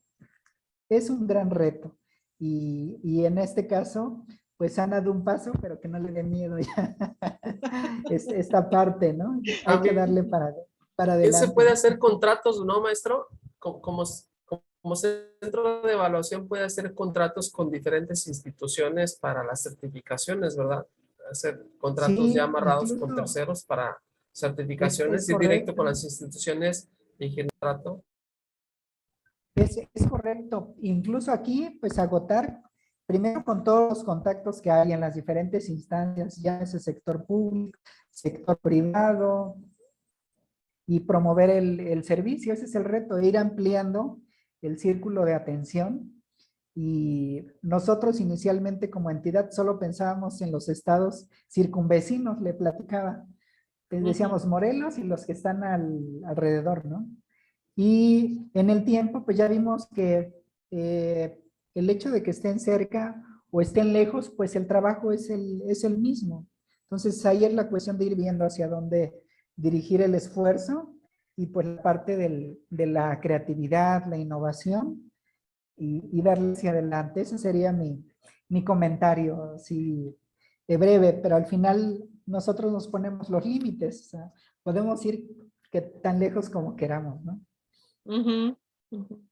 S1: es un gran reto. Y en este caso, pues han dado un paso, pero que no le dé miedo ya. Esta parte, ¿no? Hay que darle para
S3: ¿Quién se
S1: adelante.
S3: puede hacer contratos, no, maestro? Como centro de evaluación puede hacer contratos con diferentes instituciones para las certificaciones, ¿verdad? hacer contratos
S1: Sí,
S3: ya amarrados con
S1: incluso
S3: terceros para certificaciones,
S1: es
S3: ir directo con
S1: correcto.
S3: las instituciones de higiene y trato.
S1: Es correcto. Incluso aquí, pues agotar, primero con todos los contactos que hay en las diferentes instancias, ya ese sector público, sector privado, y promover el servicio. Ese es el reto, ir ampliando el círculo de atención. Y nosotros inicialmente como entidad solo pensábamos en los estados circunvecinos, le platicaba. Decíamos Morelos y los que están alrededor, ¿no? Y en el tiempo, pues ya vimos que el hecho de que estén cerca o estén lejos, pues el trabajo es el mismo. Entonces ahí es la cuestión de ir viendo hacia dónde dirigir el esfuerzo y pues la parte de la creatividad, la innovación y darle hacia adelante. Ese sería mi comentario, así breve, pero al final nosotros nos ponemos los límites. O sea, podemos ir tan lejos como queramos, ¿no?
S2: Ujú, ujú.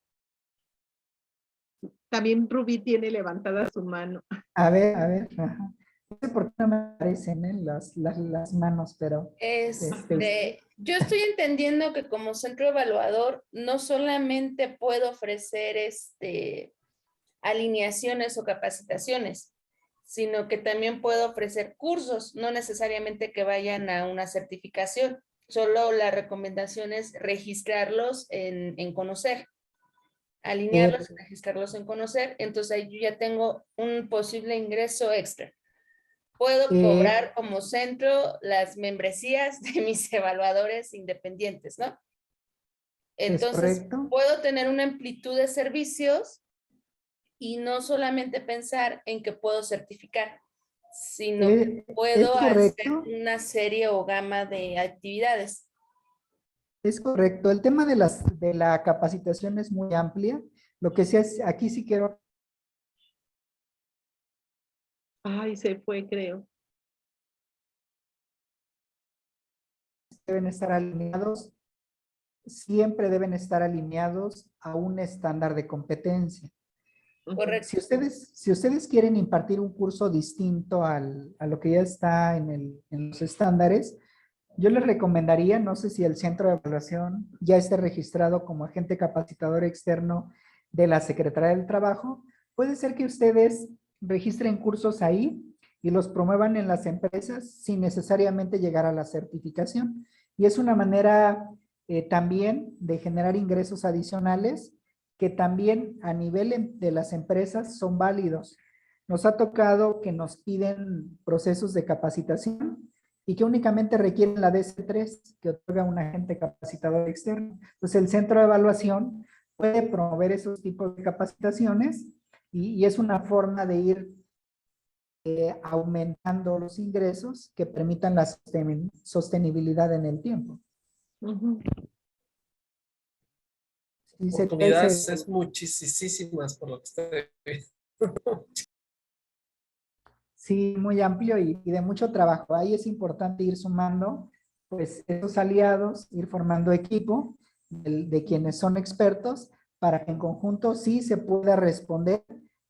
S2: También Rubí tiene levantada su mano.
S1: A ver, ajá. No sé por qué no me aparecen las manos, pero
S4: Yo estoy entendiendo que como centro evaluador no solamente puedo ofrecer alineaciones o capacitaciones, sino que también puedo ofrecer cursos, no necesariamente que vayan a una certificación. Solo la recomendación es registrarlos en Conocer, alinearlos y registrarlos en Conocer. Entonces ahí yo ya tengo un posible ingreso extra. Puedo cobrar como centro las membresías de mis evaluadores independientes, ¿no? Entonces, puedo tener una amplitud de servicios y no solamente pensar en que puedo certificar, sino que puedo hacer una serie o gama de actividades.
S1: Es correcto. El tema de la capacitación es muy amplia. Lo que sí es, aquí sí quiero.
S2: Ay, se fue, creo.
S1: Deben estar alineados, siempre deben estar alineados a un estándar de competencia.
S4: Correcto.
S1: Si ustedes quieren impartir un curso distinto a lo que ya está en los estándares, yo les recomendaría, no sé si el centro de evaluación ya esté registrado como agente capacitador externo de la Secretaría del Trabajo. Puede ser que ustedes registren cursos ahí y los promuevan en las empresas sin necesariamente llegar a la certificación. Y es una manera también de generar ingresos adicionales que también a nivel de las empresas son válidos. Nos ha tocado que nos piden procesos de capacitación y que únicamente requieren la DC3 que otorga un agente capacitador externo. Entonces el centro de evaluación puede promover esos tipos de capacitaciones y es una forma de ir aumentando los ingresos que permitan la sostenibilidad en el tiempo.
S3: Oportunidades es muchísimas por lo que estoy viendo.
S1: Sí, muy amplio y de mucho trabajo. Ahí es importante ir sumando pues esos aliados, ir formando equipo de quienes son expertos para que en conjunto sí se pueda responder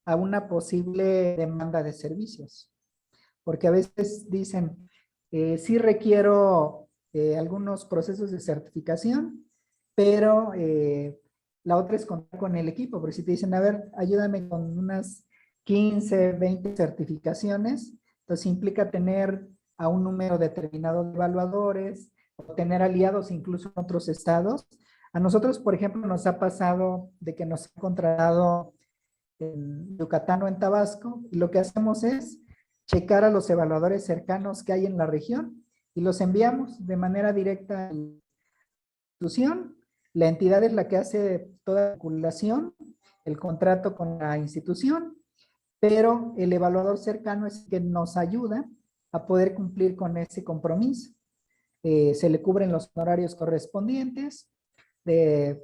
S1: a una posible demanda de servicios. Porque a veces dicen, sí requiero algunos procesos de certificación, pero la otra es contar con el equipo, porque si te dicen, a ver, ayúdame con unas 15, 20 certificaciones, entonces implica tener a un número determinado de evaluadores, o tener aliados incluso en otros estados. A nosotros, por ejemplo, nos ha pasado de que nos han contratado en Yucatán o en Tabasco, y lo que hacemos es checar a los evaluadores cercanos que hay en la región y los enviamos de manera directa a la institución. La entidad es la que hace toda la vinculación, el contrato con la institución, pero el evaluador cercano es el que nos ayuda a poder cumplir con ese compromiso. Se le cubren los honorarios correspondientes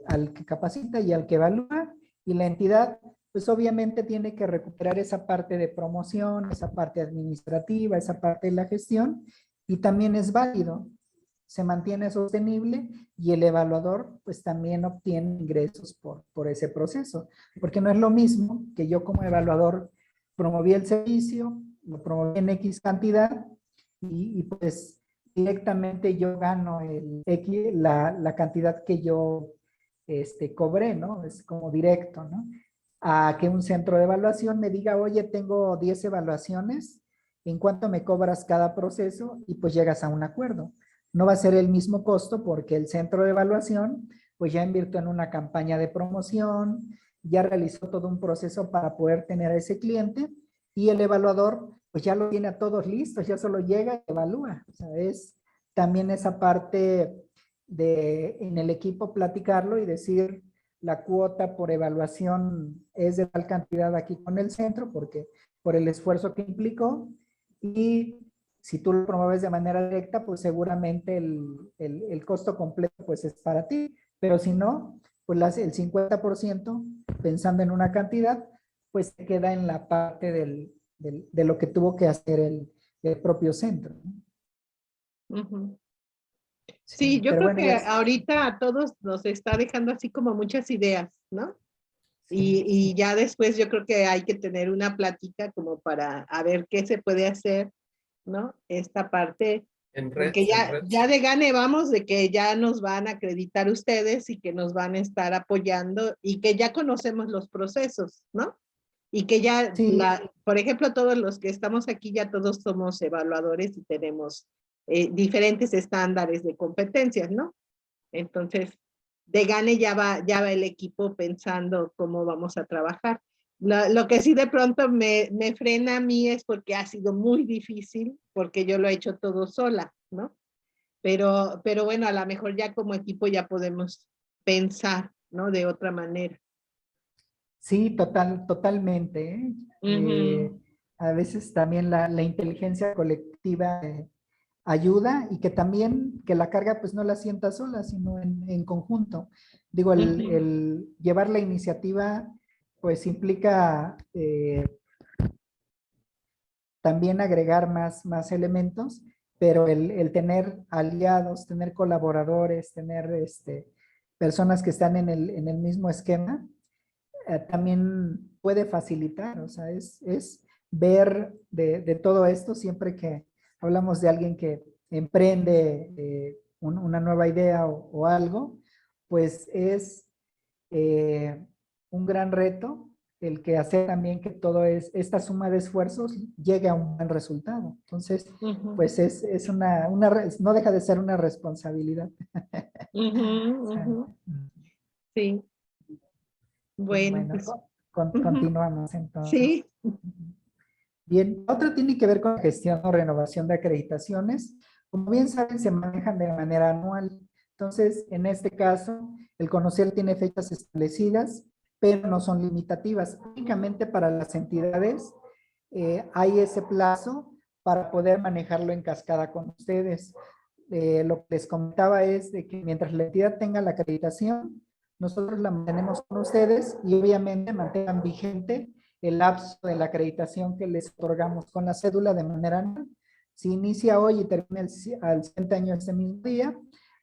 S1: al que capacita y al que evalúa, y la entidad pues obviamente tiene que recuperar esa parte de promoción, esa parte administrativa, esa parte de la gestión, y también es válido, se mantiene sostenible y el evaluador pues también obtiene ingresos por ese proceso, porque no es lo mismo que yo como evaluador promoví el servicio, lo promoví en X cantidad y pues directamente yo gano la cantidad que yo cobré, ¿no? Es como directo, ¿no? A que un centro de evaluación me diga, oye, tengo 10 evaluaciones, ¿en cuánto me cobras cada proceso? Y pues llegas a un acuerdo. No va a ser el mismo costo porque el centro de evaluación pues ya invirtió en una campaña de promoción, ya realizó todo un proceso para poder tener a ese cliente y el evaluador pues ya lo tiene a todos listos, ya solo llega y evalúa. O sea, es también esa parte de en el equipo platicarlo y decir la cuota por evaluación es de tal cantidad aquí con el centro porque por el esfuerzo que implicó y si tú lo promueves de manera directa, pues seguramente el costo completo pues es para ti, pero si no, pues el 50% pensando en una cantidad, pues se queda en la parte de lo que tuvo que hacer el propio centro.
S2: Ujú.
S1: Sí,
S2: Sí, yo
S1: pero
S2: creo
S1: bueno,
S2: que
S1: ya,
S2: ahorita a todos nos está dejando así como muchas ideas, ¿no?
S1: sí,
S2: Y ya después yo creo que hay que tener una plática como para a ver qué se puede hacer, ¿no? Esta parte,
S3: En
S2: porque
S3: redes, en
S2: ya
S3: redes.
S2: de gane vamos de que ya nos van a acreditar ustedes y que nos van a estar apoyando y que ya conocemos los procesos, ¿no? Y que ya,
S1: sí,
S2: por ejemplo, todos los que estamos aquí ya todos somos evaluadores y tenemos diferentes estándares de competencias, ¿no? Entonces, de gane ya va el equipo pensando cómo vamos a trabajar. Lo que sí de pronto me frena a mí es porque ha sido muy difícil, porque yo lo he hecho todo sola, ¿no? Pero bueno, a lo mejor ya como equipo ya podemos pensar, ¿no? De otra manera.
S1: sí, totalmente. ¿Eh?
S2: Ujú.
S1: A veces también la inteligencia colectiva ayuda y que también que la carga pues no la sienta sola, sino en conjunto. Digo,
S2: Ujú.
S1: el llevar la iniciativa pues implica también agregar más elementos, pero el tener aliados, tener colaboradores, tener personas que están en el mismo esquema, también puede facilitar, o sea, es ver de todo esto siempre que hablamos de alguien que emprende una nueva idea o algo, pues es eh, un gran reto el que hacer también que todo esta suma de esfuerzos llegue a un buen resultado. Entonces,
S2: Ujú.
S1: pues es no deja de ser una responsabilidad.
S2: Ujú.
S1: O sea,
S2: Ujú. Sí,
S1: pues
S2: bueno,
S1: bueno,
S2: pues ujú.
S1: continuamos entonces.
S2: Sí.
S1: Bien, otra tiene que ver con la gestión o renovación de acreditaciones. Como bien saben, se manejan de manera anual. Entonces, en este caso, el conocer tiene fechas establecidas, pero no son limitativas. Únicamente para las entidades hay ese plazo para poder manejarlo en cascada con ustedes. Lo que les comentaba es de que mientras la entidad tenga la acreditación, nosotros la mantenemos con ustedes y obviamente mantengan vigente el lapso de la acreditación que les otorgamos con la cédula de manera anual. Si inicia hoy y termina al siguiente año ese mismo día,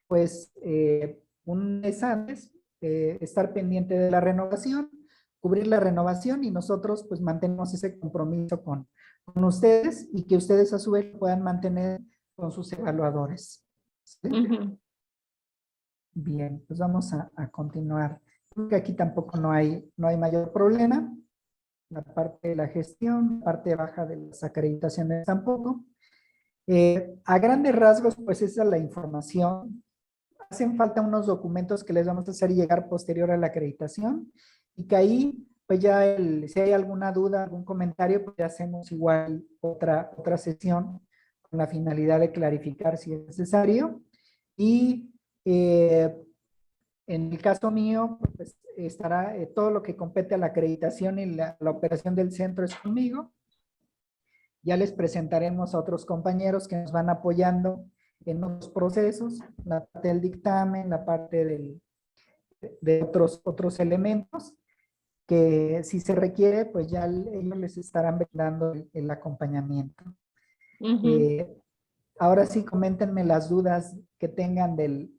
S1: pues un mes antes, estar pendiente de la renovación, cubrir la renovación y nosotros pues mantenemos ese compromiso con ustedes y que ustedes a su vez puedan mantener con sus evaluadores. ¿Sí?
S2: Ujú.
S1: Bien, pues vamos a continuar. Creo que aquí tampoco no hay mayor problema. La parte de la gestión, parte baja de las acreditaciones tampoco. A grandes rasgos, pues esa es la información. Hacen falta unos documentos que les vamos a hacer llegar posterior a la acreditación y que ahí, pues ya si hay alguna duda, algún comentario, pues ya hacemos igual otra sesión con la finalidad de clarificar si es necesario. Y en el caso mío, pues estará todo lo que compete a la acreditación y la operación del centro es conmigo. Ya les presentaremos a otros compañeros que nos van apoyando en los procesos, la parte del dictamen, la parte de otros elementos, que si se requiere, pues ya ellos les estarán dando el acompañamiento.
S2: Ujú.
S1: Eh, Ahora sí, coméntenme las dudas que tengan del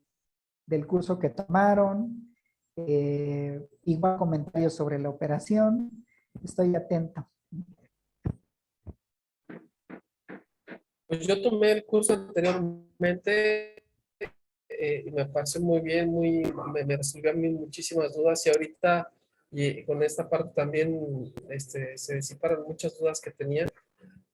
S1: curso que tomaron, igual comentarios sobre la operación. Estoy atento.
S3: Pues yo tomé el curso anteriormente y me pareció muy bien, me resolvió a mí muchísimas dudas y ahorita y con esta parte también se disiparon muchas dudas que tenía.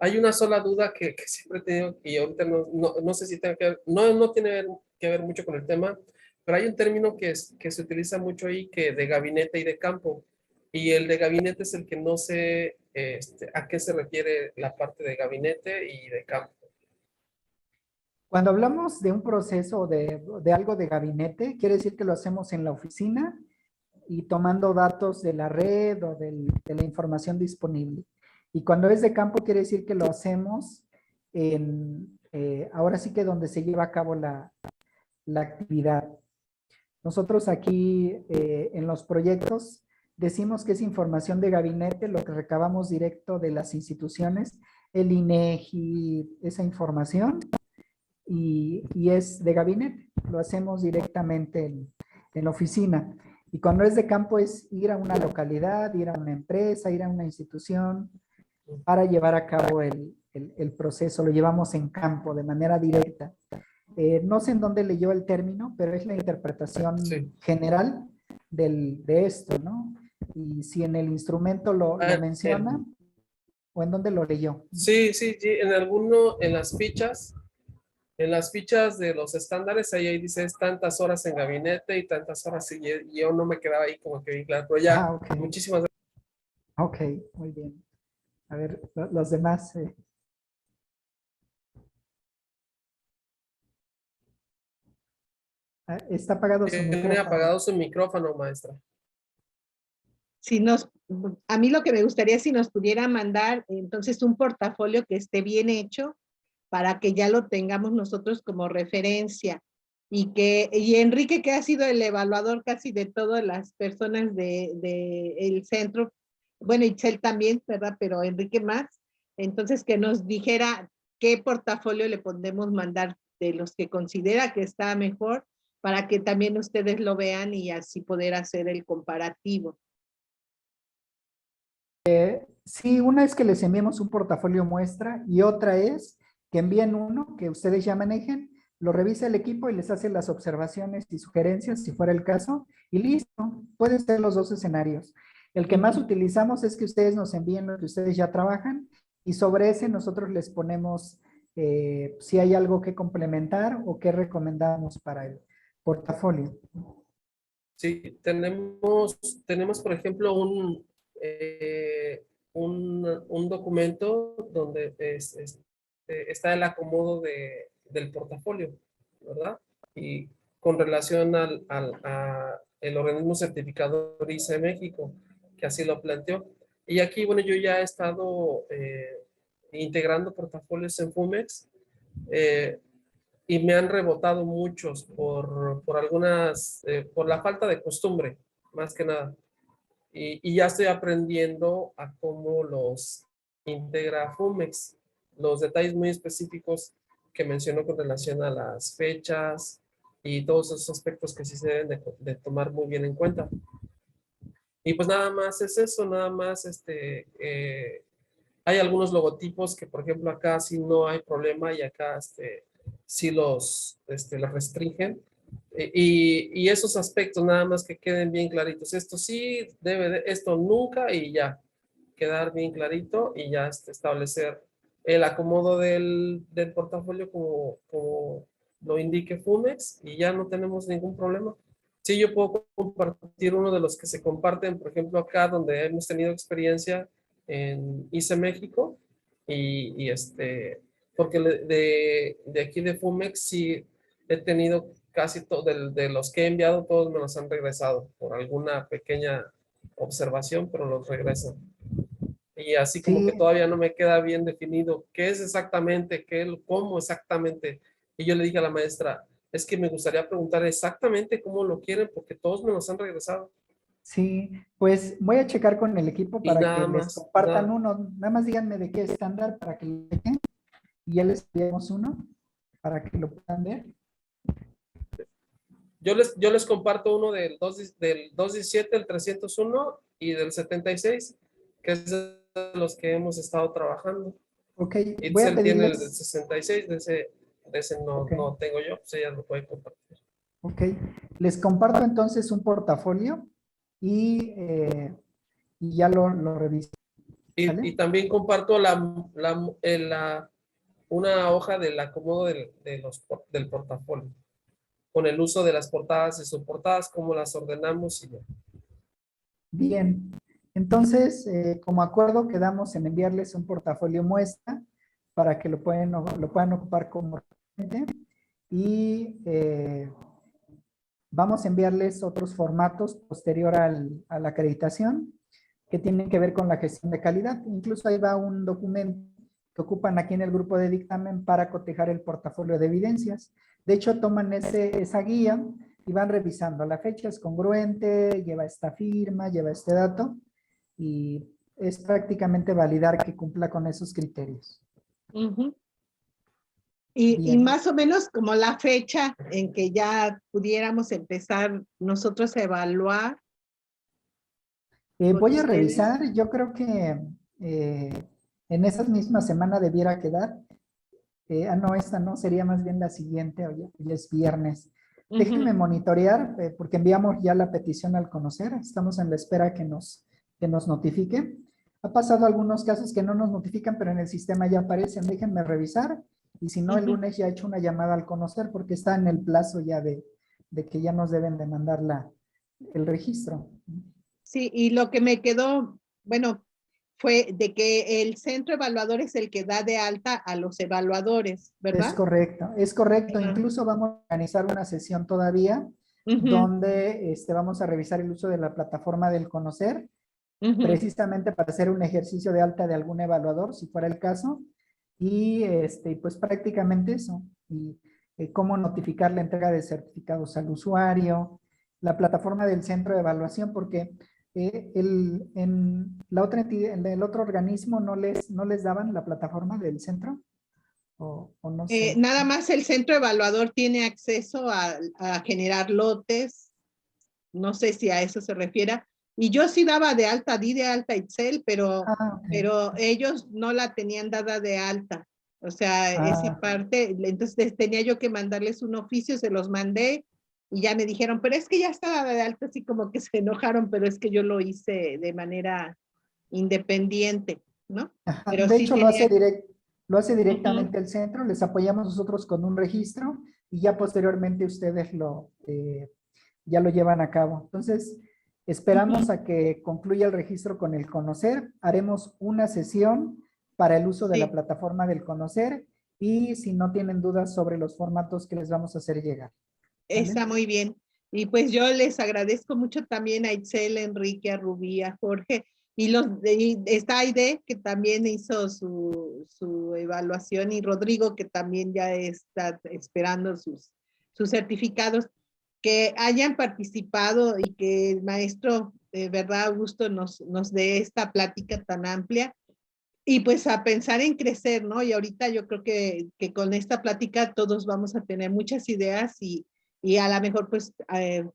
S3: Hay una sola duda que siempre he tenido y ahorita no sé si tenga que ver, no tiene que ver mucho con el tema, pero hay un término que se utiliza mucho ahí que de gabinete y de campo. Y el de gabinete es el que no sé a qué se refiere la parte de gabinete y de campo.
S1: Cuando hablamos de un proceso o de algo de gabinete, quiere decir que lo hacemos en la oficina y tomando datos de la red o de la información disponible. Y cuando es de campo, quiere decir que lo hacemos ahora sí que donde se lleva a cabo la actividad. Nosotros aquí en los proyectos decimos que es información de gabinete, lo que recabamos directo de las instituciones, el INEGI, esa información, y es de gabinete, lo hacemos directamente en la oficina. Y cuando es de campo es ir a una localidad, ir a una empresa, ir a una institución para llevar a cabo el proceso, lo llevamos en campo de manera directa. No sé en dónde leyó el término, pero es la interpretación general de esto, ¿no? Y si en el instrumento lo menciona, o en dónde lo leyó.
S3: Sí, en las fichas de los estándares, ahí dice es tantas horas en gabinete y tantas horas, y yo no me quedaba ahí como que bien claro, pero ya,
S1: Ok.
S3: muchísimas gracias.
S1: Ok, muy bien. A ver, los demás. Está apagado su
S3: Tiene
S1: micrófono.
S3: apagado su micrófono, maestra.
S2: A mí lo que me gustaría es si nos pudiera mandar entonces un portafolio que esté bien hecho para que ya lo tengamos nosotros como referencia y Enrique, que ha sido el evaluador casi de todas las personas de el centro, bueno, Itzel también, ¿verdad? Pero Enrique más, entonces que nos dijera qué portafolio le podemos mandar de los que considera que está mejor para que también ustedes lo vean y así poder hacer el comparativo.
S1: Sí, una es que les enviemos un portafolio muestra y otra es que envíen uno que ustedes ya manejen, lo revisa el equipo y les hace las observaciones y sugerencias si fuera el caso y listo. Pueden ser los dos escenarios. El que más utilizamos es que ustedes nos envíen lo que ustedes ya trabajan y sobre ese nosotros les ponemos si hay algo que complementar o que recomendamos para el portafolio.
S3: Sí, tenemos por ejemplo, un documento donde está el acomodo del portafolio, ¿verdad? Y con relación a el organismo certificador ICE México, que así lo planteó. Y aquí, bueno, yo ya he estado integrando portafolios en Fumex, y me han rebotado muchos por algunas, por la falta de costumbre, más que nada. Y ya estoy aprendiendo a cómo los integra Fumex, los detalles muy específicos que mencionó con relación a las fechas y todos esos aspectos que sí se deben de tomar muy bien en cuenta. Y pues nada más es eso, nada más hay algunos logotipos que por ejemplo acá sí no hay problema y acá sí los restringen. Y esos aspectos nada más que queden bien claritos. Esto sí debe de, esto nunca y ya. Quedar bien clarito y ya establecer el acomodo del portafolio como lo indique Fumex y ya no tenemos ningún problema. Sí, yo puedo compartir uno de los que se comparten, por ejemplo, acá donde hemos tenido experiencia en ICE México y porque de aquí de Fumex sí he tenido casi todo, de los que he enviado, todos me los han regresado por alguna pequeña observación, pero los regresan. Y así como
S1: Sí,
S3: que todavía no me queda bien definido qué es exactamente, cómo exactamente. Y yo le dije a la maestra, es que me gustaría preguntar exactamente cómo lo quieren porque todos me los han regresado.
S1: sí, pues voy a checar con el equipo
S3: Y
S1: para que
S3: nada
S1: les
S3: más,
S1: compartan uno. Nada más díganme de qué estándar para que lo chequen y ya les enviamos uno para que lo puedan ver.
S3: yo les comparto uno del 217, el 301 y del 76, que es de los que hemos estado trabajando.
S1: Ok, voy a
S3: Itzel tiene el del
S1: pedirles.
S3: 66, de ese no,
S1: Ok.
S3: no tengo yo, pues ella lo puede compartir.
S1: Ok, les comparto entonces un portafolio y ya lo reviso. ¿Sale?
S3: Y también comparto una hoja del acomodo del portafolio, con el uso de las portadas y subportadas, cómo las ordenamos y ya.
S1: Bien, entonces, como acuerdo, quedamos en enviarles un portafolio muestra para que lo puedan ocupar como referente y vamos a enviarles otros formatos posterior a la acreditación que tienen que ver con la gestión de calidad. Incluso ahí va un documento que ocupan aquí en el grupo de dictamen para cotejar el portafolio de evidencias. De hecho, toman esa guía y van revisando. La fecha es congruente, lleva esta firma, lleva este dato y es prácticamente validar que cumpla con esos criterios.
S2: Ujú. Y
S1: Bien.
S2: más o menos como la fecha en que ya pudiéramos empezar nosotros a evaluar. Con
S1: Voy a
S2: ustedes.
S1: revisar, yo creo que en esa misma semana debiera quedar. No, esta no, sería más bien la siguiente, hoy es viernes. Déjenme
S2: Ujú.
S1: monitorear, porque enviamos ya la petición al conocer, estamos en la espera que nos notifique. Ha pasado algunos casos que no nos notifican, pero en el sistema ya aparecen, déjenme revisar, y si no, el
S2: Ujú.
S1: lunes ya he hecho una llamada al conocer, porque está en el plazo ya de que ya nos deben de mandar el registro.
S2: Sí, y lo que me quedó, bueno, fue de que el centro evaluador es el que da de alta a los evaluadores,
S1: Es
S2: ¿verdad?
S1: correcto, es correcto.
S2: Ajá.
S1: Incluso vamos a organizar una sesión todavía
S2: Ujú,
S1: donde vamos a revisar el uso de la plataforma del conocer,
S2: ujú.
S1: precisamente para hacer un ejercicio de alta de algún evaluador, si fuera el caso, y pues prácticamente eso, y cómo notificar la entrega de certificados al usuario, la plataforma del centro de evaluación, porque en la otra entidad, en el otro organismo no les daban la plataforma del centro, o no sé.
S2: Nada más el centro evaluador tiene acceso a generar lotes, no sé si a eso se refiere. Y yo sí daba de alta, di de alta Excel,
S1: Ah, ok.
S2: pero ellos no la tenían dada de alta. O sea, esa
S1: Ah,
S2: parte, entonces tenía yo que mandarles un oficio, se los mandé y ya me dijeron, pero es que ya está dada de alta, así como que se enojaron, pero es que yo lo hice de manera independiente, ¿no?
S1: ajá.
S2: Pero
S1: De
S2: sí
S1: hecho,
S2: tenía.
S1: lo hace
S2: Ujú,
S1: directamente el centro, les apoyamos nosotros con un registro y ya posteriormente ustedes ya lo llevan a cabo. Entonces, esperamos
S2: ujú.
S1: a que concluya el registro con el conocer, haremos una sesión para el uso de la
S2: Sí.
S1: plataforma del conocer y si no tienen dudas sobre los formatos que les vamos a hacer llegar. ¿Sale?
S2: Está muy bien. Y pues yo les agradezco mucho también a Itzel, a Enrique, a Rubí, a Jorge, y está Aide, que también hizo su evaluación, y Rodrigo, que también ya está esperando sus certificados, que hayan participado y que el maestro, de verdad, Augusto, nos dé esta plática tan amplia. Y pues a pensar en crecer, ¿no? Y ahorita yo creo que con esta plática todos vamos a tener muchas ideas y a lo mejor pues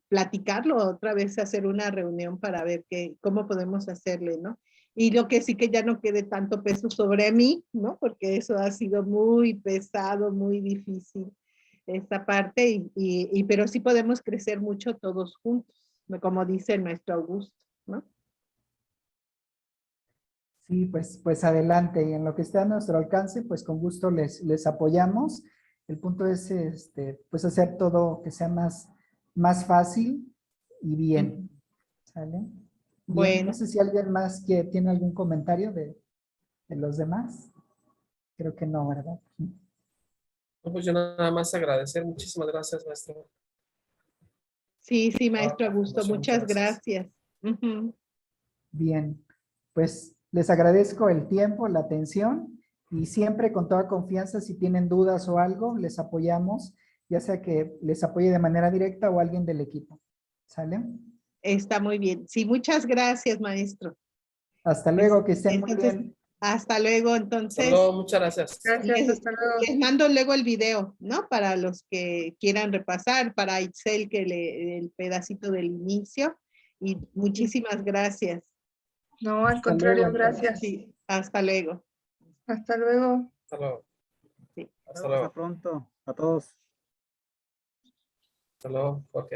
S2: platicarlo otra vez, hacer una reunión para ver cómo podemos hacerle, ¿no? Y lo que sí que ya no quede tanto peso sobre mí, ¿no? Porque eso ha sido muy pesado, muy difícil esta parte, pero sí podemos crecer mucho todos juntos, como dice el maestro Augusto, ¿no?
S1: Sí, pues adelante. Y en lo que esté a nuestro alcance, pues con gusto les apoyamos. El punto es pues hacer todo que sea más fácil y bien.
S2: Ujú.
S1: ¿Sale? Bien, no
S2: Bueno.
S1: sé si alguien más que tiene algún comentario de los demás. Creo que no, ¿verdad?
S3: No, pues yo nada más agradecer, muchísimas gracias, maestro.
S2: Sí, sí,
S3: Toda
S2: maestro
S3: la
S2: Augusto,
S3: información, muchas
S2: muchas
S3: gracias.
S2: gracias. Ujú.
S1: Bien, pues les agradezco el tiempo, la atención y siempre con toda confianza, si tienen dudas o algo, les apoyamos, ya sea que les apoye de manera directa o alguien del equipo. ¿Sale?
S2: Está muy bien. Sí, muchas gracias, maestro.
S1: Hasta
S2: Pues,
S1: luego, que estén muy
S2: entonces,
S1: bien.
S2: hasta luego.
S3: Hasta
S2: Entonces,
S3: luego, muchas gracias.
S6: Gracias, hasta luego.
S2: les mando luego el video, ¿no? Para los que quieran repasar, para Itzel, el pedacito del inicio. Y muchísimas gracias.
S6: No, al
S1: Hasta luego,
S6: contrario,
S1: entonces.
S6: gracias.
S2: Sí, hasta luego.
S6: Hasta luego.
S3: Hasta luego.
S2: Sí.
S3: Hasta
S5: Hasta
S3: luego.
S5: pronto a todos.
S3: Hasta luego. Ok.